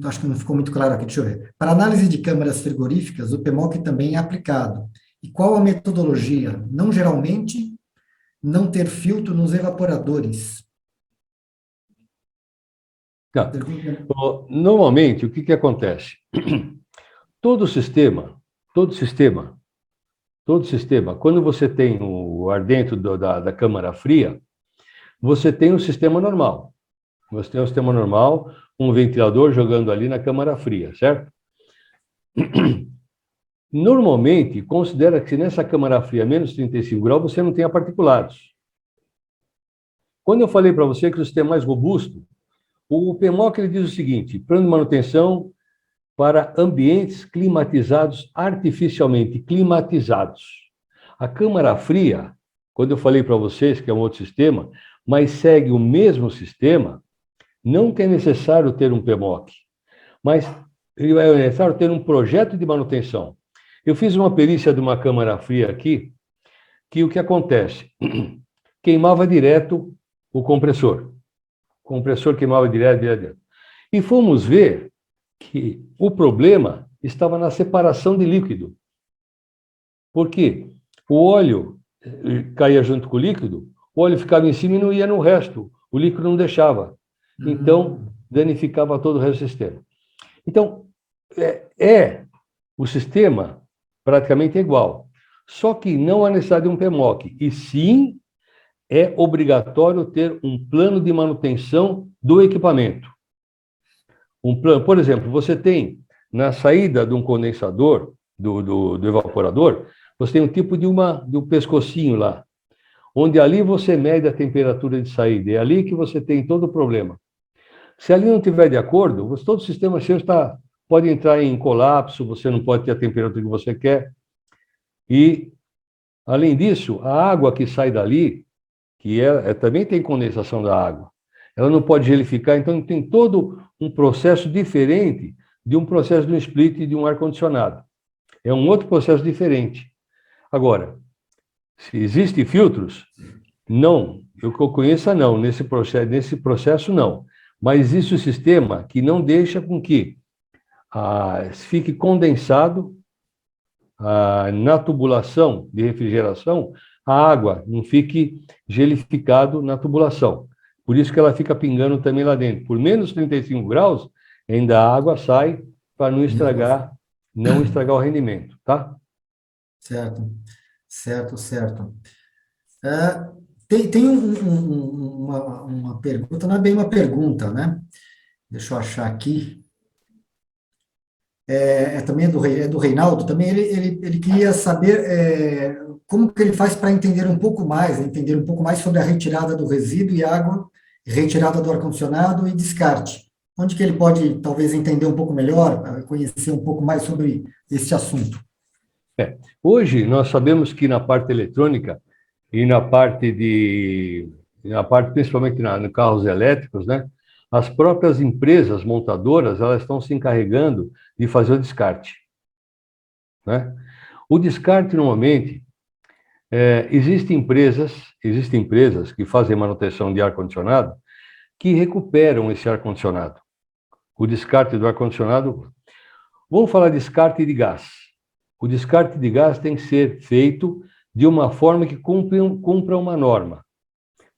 acho que não ficou muito claro aqui, deixa eu ver. Para análise de câmaras frigoríficas, o PMOC também é aplicado. E qual a metodologia? Não geralmente, não ter filtro nos evaporadores. Normalmente, o que acontece? Todo sistema, quando você tem o ar dentro da câmara fria, você tem um sistema normal. Você tem um sistema normal, um ventilador jogando ali na câmara fria, certo? Normalmente, considera que nessa câmara fria, menos 35 graus, você não tenha particulados. Quando eu falei para você que o sistema é mais robusto, o PMOC ele diz o seguinte: plano de manutenção para ambientes climatizados, artificialmente climatizados. A câmara fria, quando eu falei para vocês que é um outro sistema, mas segue o mesmo sistema, não que é necessário ter um PMOC, mas é necessário ter um projeto de manutenção. Eu fiz uma perícia de uma câmara fria aqui, que o que acontece? Queimava direto o compressor. O compressor queimava direto. E fomos ver que o problema estava na separação de líquido. Por quê? O óleo caía junto com o líquido, o óleo ficava em cima e não ia no resto. O líquido não deixava. Então, danificava todo o resto do sistema. Então, o sistema praticamente é igual. Só que não há necessidade de um PMOC. E sim, é obrigatório ter um plano de manutenção do equipamento. Um plano, por exemplo, você tem na saída de um condensador, do evaporador, você tem um tipo de um pescocinho lá, onde ali você mede a temperatura de saída. É ali que você tem todo o problema. Se ali não estiver de acordo, todo o sistema seu pode entrar em colapso, você não pode ter a temperatura que você quer. E, além disso, a água que sai dali, que também tem condensação da água, ela não pode gelificar, então tem todo um processo diferente de um processo de um split e de um ar-condicionado. É um outro processo diferente. Agora, se existem filtros, não, eu que eu conheça não, nesse processo não, mas existe um sistema que não deixa com que fique condensado na tubulação de refrigeração, a água não fique gelificado na tubulação. Por isso que ela fica pingando também lá dentro. Por menos 35 graus, ainda a água sai para não estragar o rendimento, tá? Certo. Certo, certo. Tem uma pergunta, não é bem uma pergunta, né? Deixa eu achar aqui. Também é do Reinaldo, também ele queria saber como que ele faz para entender um pouco mais sobre a retirada do resíduo e água, retirada do ar-condicionado e descarte. Onde que ele pode, talvez, entender um pouco melhor, conhecer um pouco mais sobre esse assunto? Hoje, nós sabemos que na parte eletrônica e na parte principalmente nos carros elétricos, né, as próprias empresas montadoras, elas estão se encarregando de fazer o descarte, né? O descarte, normalmente, existem empresas que fazem manutenção de ar-condicionado que recuperam esse ar-condicionado. O descarte do ar-condicionado, vamos falar de descarte de gás. O descarte de gás tem que ser feito de uma forma que cumpra uma norma,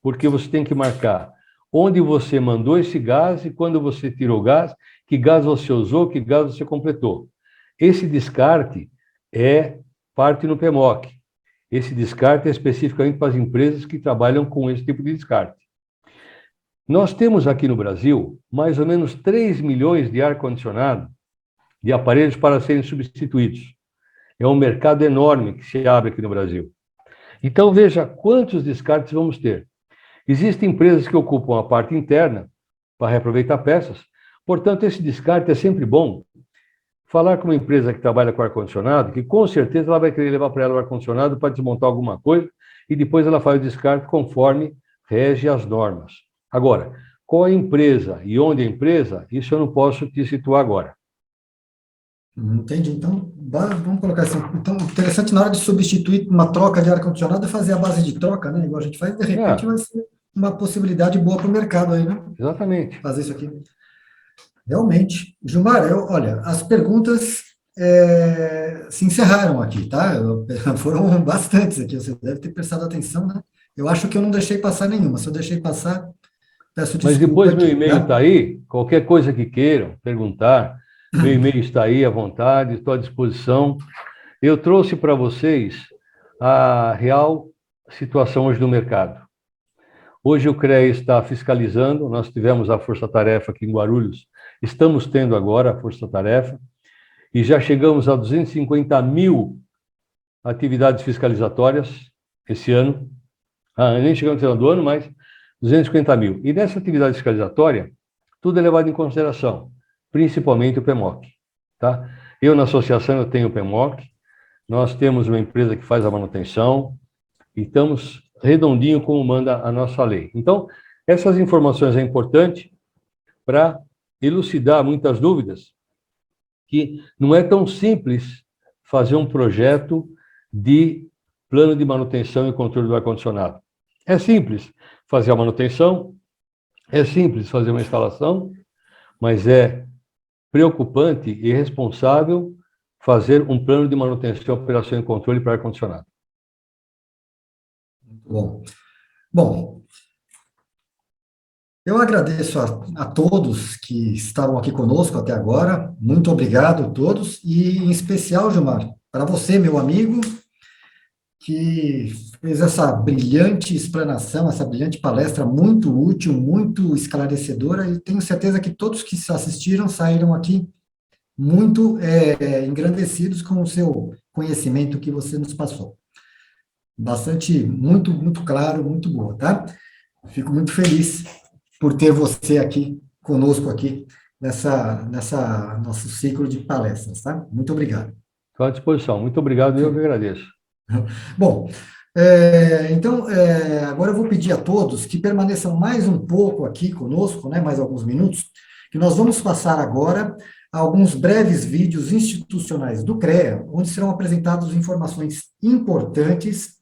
porque você tem que marcar onde você mandou esse gás e quando você tirou o gás, que gás você usou, que gás você completou. Esse descarte é parte no PMOC. Esse descarte é especificamente para as empresas que trabalham com esse tipo de descarte. Nós temos aqui no Brasil mais ou menos 3 milhões de ar-condicionado, de aparelhos para serem substituídos. É um mercado enorme que se abre aqui no Brasil. Então, veja quantos descartes vamos ter. Existem empresas que ocupam a parte interna para reaproveitar peças. Portanto, esse descarte é sempre bom. Falar com uma empresa que trabalha com ar-condicionado, que com certeza ela vai querer levar para ela o ar-condicionado para desmontar alguma coisa e depois ela faz o descarte conforme rege as normas. Agora, qual é a empresa e onde é a empresa, isso eu não posso te situar agora. Entendi. Então, vamos colocar assim. Então, interessante na hora de substituir uma troca de ar-condicionado é fazer a base de troca, né? Igual a gente faz, de repente vai ser uma possibilidade boa para o mercado aí, né? Exatamente. Fazer isso aqui. Realmente. Gilmar, olha, as perguntas se encerraram aqui, tá? Foram bastantes aqui, você deve ter prestado atenção, né? Eu acho que eu não deixei passar nenhuma. Se eu deixei passar, peço desculpa. Mas depois meu aqui, e-mail está aí, qualquer coisa que queiram perguntar, meu e-mail está aí à vontade, estou à disposição. Eu trouxe para vocês a real situação hoje do mercado. Hoje o CREA está fiscalizando, nós tivemos a força-tarefa aqui em Guarulhos, estamos tendo agora a força-tarefa, e já chegamos a 250 mil atividades fiscalizatórias esse ano. Nem chegamos no final do ano, mas 250 mil. E nessa atividade fiscalizatória, tudo é levado em consideração, principalmente o PMOC. Tá? Eu, na associação, eu tenho o PMOC, nós temos uma empresa que faz a manutenção, e estamos redondinho como manda a nossa lei. Então, essas informações é importante para elucidar muitas dúvidas, que não é tão simples fazer um projeto de plano de manutenção e controle do ar-condicionado. É simples fazer a manutenção, é simples fazer uma instalação, mas é preocupante e responsável fazer um plano de manutenção, operação e controle para ar-condicionado. Bom, eu agradeço a todos que estavam aqui conosco até agora, muito obrigado a todos, e em especial, Gilmar, para você, meu amigo, que fez essa brilhante explanação, essa brilhante palestra, muito útil, muito esclarecedora, e tenho certeza que todos que assistiram saíram aqui muito engrandecidos com o seu conhecimento que você nos passou. Muito claro, muito boa, tá? Fico muito feliz por ter você aqui, conosco aqui, nessa nosso ciclo de palestras, tá? Muito obrigado. Estou à disposição. Muito obrigado, eu que agradeço. Bom, então, agora eu vou pedir a todos que permaneçam mais um pouco aqui conosco, né, mais alguns minutos, que nós vamos passar agora alguns breves vídeos institucionais do CREA, onde serão apresentadas informações importantes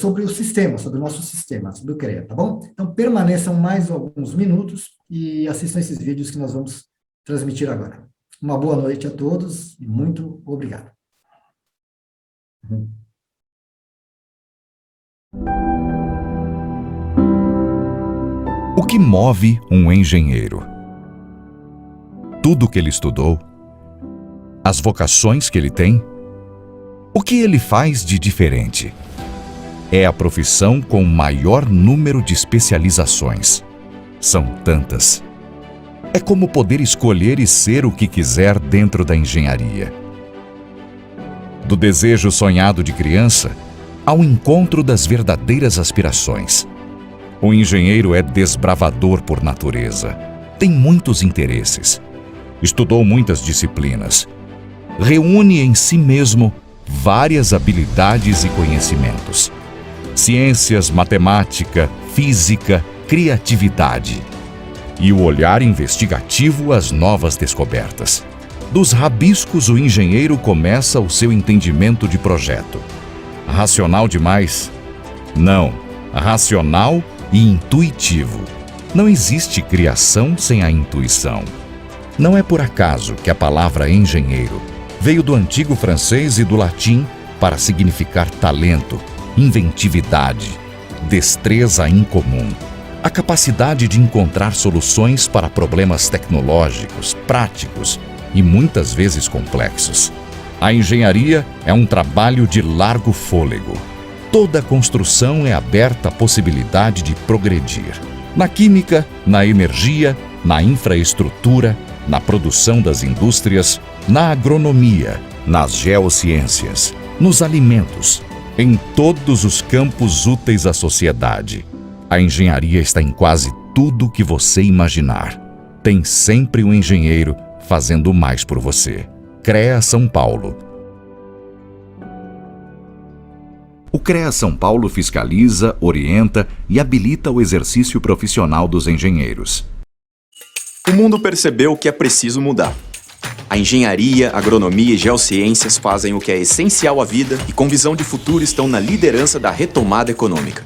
sobre o sistema, sobre o nosso sistema, do CREA, tá bom? Então, permaneçam mais alguns minutos e assistam esses vídeos que nós vamos transmitir agora. Uma boa noite a todos e muito obrigado. O que move um engenheiro? Tudo que ele estudou, as vocações que ele tem, O que ele faz de diferente? É a profissão com maior número de especializações. São tantas. É como poder escolher e ser o que quiser dentro da engenharia. Do desejo sonhado de criança ao encontro das verdadeiras aspirações. O engenheiro é desbravador por natureza. Tem muitos interesses. Estudou muitas disciplinas. Reúne em si mesmo várias habilidades e conhecimentos. Ciências, matemática, física, criatividade. E o olhar investigativo às novas descobertas. Dos rabiscos, o engenheiro começa o seu entendimento de projeto. Racional demais? Não. Racional e intuitivo. Não existe criação sem a intuição. Não é por acaso que a palavra engenheiro veio do antigo francês e do latim para significar talento, inventividade, destreza incomum. A capacidade de encontrar soluções para problemas tecnológicos, práticos e muitas vezes complexos. A engenharia é um trabalho de largo fôlego. Toda construção é aberta à possibilidade de progredir. Na química, na energia, na infraestrutura, na produção das indústrias, na agronomia, nas geociências, nos alimentos, em todos os campos úteis à sociedade. A engenharia está em quase tudo que você imaginar. Tem sempre um engenheiro fazendo mais por você. CREA São Paulo. O CREA São Paulo fiscaliza, orienta e habilita o exercício profissional dos engenheiros. O mundo percebeu que é preciso mudar. A engenharia, agronomia e geociências fazem o que é essencial à vida e, com visão de futuro, estão na liderança da retomada econômica.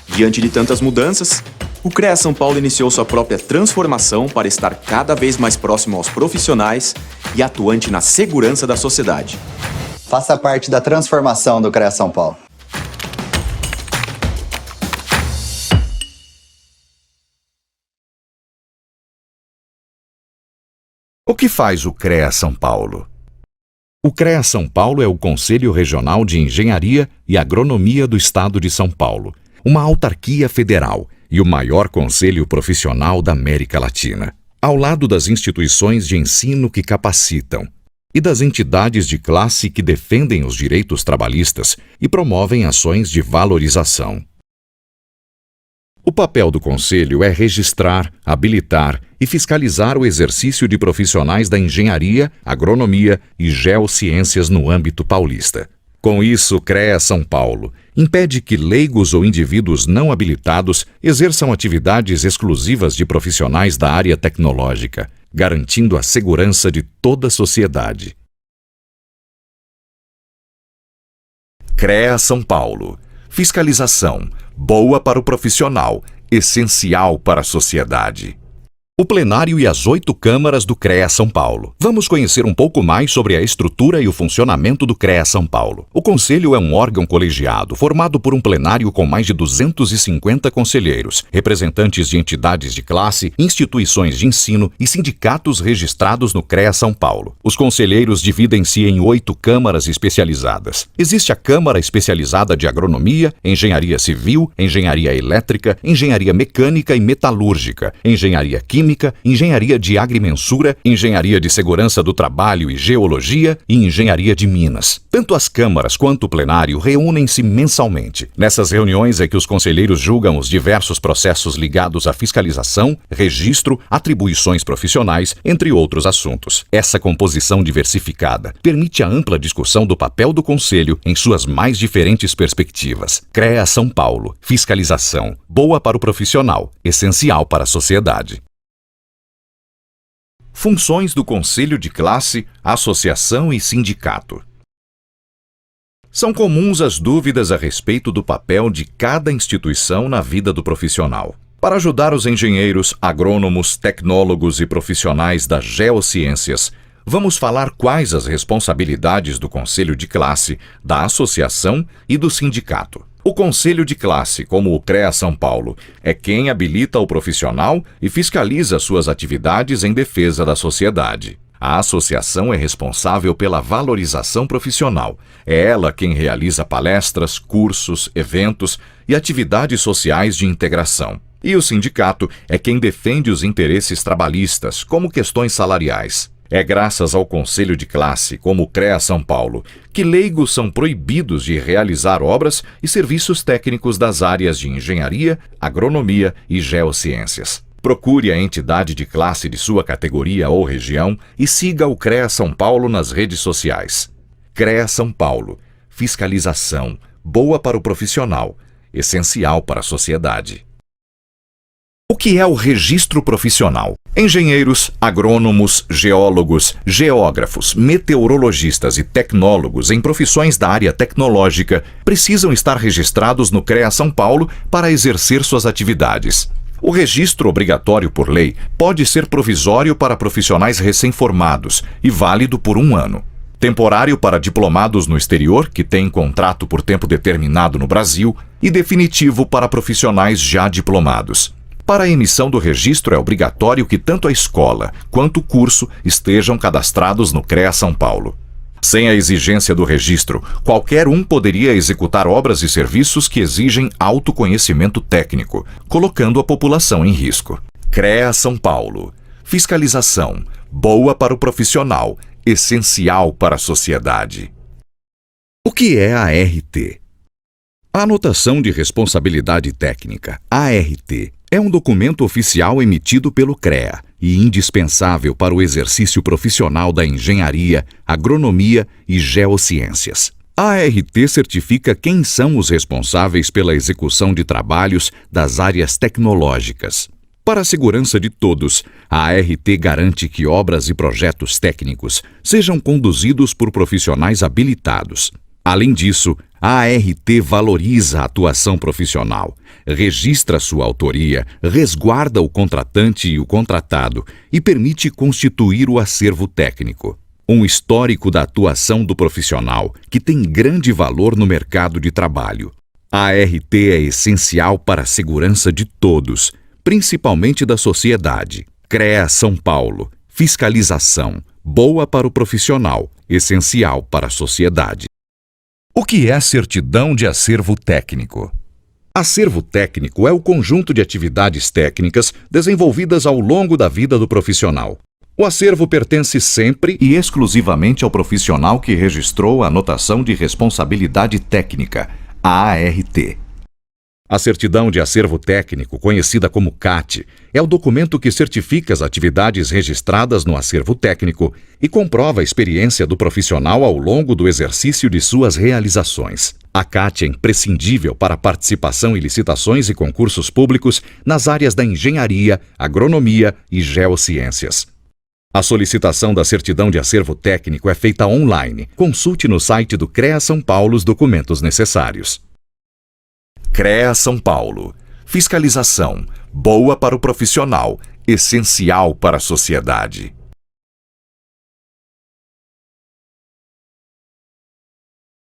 Diante de tantas mudanças, o CREA São Paulo iniciou sua própria transformação para estar cada vez mais próximo aos profissionais e atuante na segurança da sociedade. Faça parte da transformação do CREA São Paulo. O que faz o CREA São Paulo? O CREA São Paulo é o Conselho Regional de Engenharia e Agronomia do Estado de São Paulo, uma autarquia federal e o maior conselho profissional da América Latina, ao lado das instituições de ensino que capacitam e das entidades de classe que defendem os direitos trabalhistas e promovem ações de valorização. O papel do Conselho é registrar, habilitar e fiscalizar o exercício de profissionais da engenharia, agronomia e geociências no âmbito paulista. Com isso, o CREA São Paulo impede que leigos ou indivíduos não habilitados exerçam atividades exclusivas de profissionais da área tecnológica, garantindo a segurança de toda a sociedade. CREA São Paulo. Fiscalização. Boa para o profissional, essencial para a sociedade. O plenário e as 8 câmaras do CREA São Paulo. Vamos conhecer um pouco mais sobre a estrutura e o funcionamento do CREA São Paulo. O Conselho é um órgão colegiado formado por um plenário com mais de 250 conselheiros, representantes de entidades de classe, instituições de ensino e sindicatos registrados no CREA São Paulo. Os conselheiros dividem-se em 8 câmaras especializadas. Existe a Câmara Especializada de Agronomia, Engenharia Civil, Engenharia Elétrica, Engenharia Mecânica e Metalúrgica, Engenharia Química, Engenharia de Agrimensura, Engenharia de Segurança do Trabalho e Geologia e Engenharia de Minas. Tanto as câmaras quanto o plenário reúnem-se mensalmente. Nessas reuniões é que os conselheiros julgam os diversos processos ligados à fiscalização, registro, atribuições profissionais, entre outros assuntos. Essa composição diversificada permite a ampla discussão do papel do Conselho em suas mais diferentes perspectivas. CREA São Paulo. Fiscalização. Boa para o profissional, essencial para a sociedade. Funções do Conselho de Classe, Associação e Sindicato. São comuns as dúvidas a respeito do papel de cada instituição na vida do profissional. Para ajudar os engenheiros, agrônomos, tecnólogos e profissionais das geociências, vamos falar quais as responsabilidades do Conselho de Classe, da Associação e do Sindicato. O Conselho de Classe, como o CREA São Paulo, é quem habilita o profissional e fiscaliza suas atividades em defesa da sociedade. A associação é responsável pela valorização profissional. É ela quem realiza palestras, cursos, eventos e atividades sociais de integração. E o sindicato é quem defende os interesses trabalhistas, como questões salariais. É graças ao Conselho de Classe, como o CREA São Paulo, que leigos são proibidos de realizar obras e serviços técnicos das áreas de engenharia, agronomia e geociências. Procure a entidade de classe de sua categoria ou região e siga o CREA São Paulo nas redes sociais. CREA São Paulo. Fiscalização. Boa para o profissional. Essencial para a sociedade. O que é o registro profissional? Engenheiros, agrônomos, geólogos, geógrafos, meteorologistas e tecnólogos em profissões da área tecnológica precisam estar registrados no CREA São Paulo para exercer suas atividades. O registro obrigatório por lei pode ser provisório para profissionais recém-formados e válido por 1 ano. Temporário para diplomados no exterior, que têm contrato por tempo determinado no Brasil, e definitivo para profissionais já diplomados. Para a emissão do registro é obrigatório que tanto a escola quanto o curso estejam cadastrados no CREA São Paulo. Sem a exigência do registro, qualquer um poderia executar obras e serviços que exigem autoconhecimento técnico, colocando a população em risco. CREA São Paulo. Fiscalização. Boa para o profissional. Essencial para a sociedade. O que é a ART? A Anotação de Responsabilidade Técnica, ART, é um documento oficial emitido pelo CREA e indispensável para o exercício profissional da engenharia, agronomia e geociências. A ART certifica quem são os responsáveis pela execução de trabalhos das áreas tecnológicas. Para a segurança de todos, a ART garante que obras e projetos técnicos sejam conduzidos por profissionais habilitados. Além disso, a ART valoriza a atuação profissional, registra sua autoria, resguarda o contratante e o contratado e permite constituir o acervo técnico. Um histórico da atuação do profissional que tem grande valor no mercado de trabalho. A ART é essencial para a segurança de todos, principalmente da sociedade. CREA São Paulo. Fiscalização. Boa para o profissional, essencial para a sociedade. O que é a certidão de acervo técnico? Acervo técnico é o conjunto de atividades técnicas desenvolvidas ao longo da vida do profissional. O acervo pertence sempre e exclusivamente ao profissional que registrou a anotação de responsabilidade técnica, a ART. A certidão de acervo técnico, conhecida como CAT, é o documento que certifica as atividades registradas no acervo técnico e comprova a experiência do profissional ao longo do exercício de suas realizações. A CAT é imprescindível para a participação em licitações e concursos públicos nas áreas da engenharia, agronomia e geociências. A solicitação da certidão de acervo técnico é feita online. Consulte no site do CREA São Paulo os documentos necessários. CREA São Paulo. Fiscalização. Boa para o profissional. Essencial para a sociedade.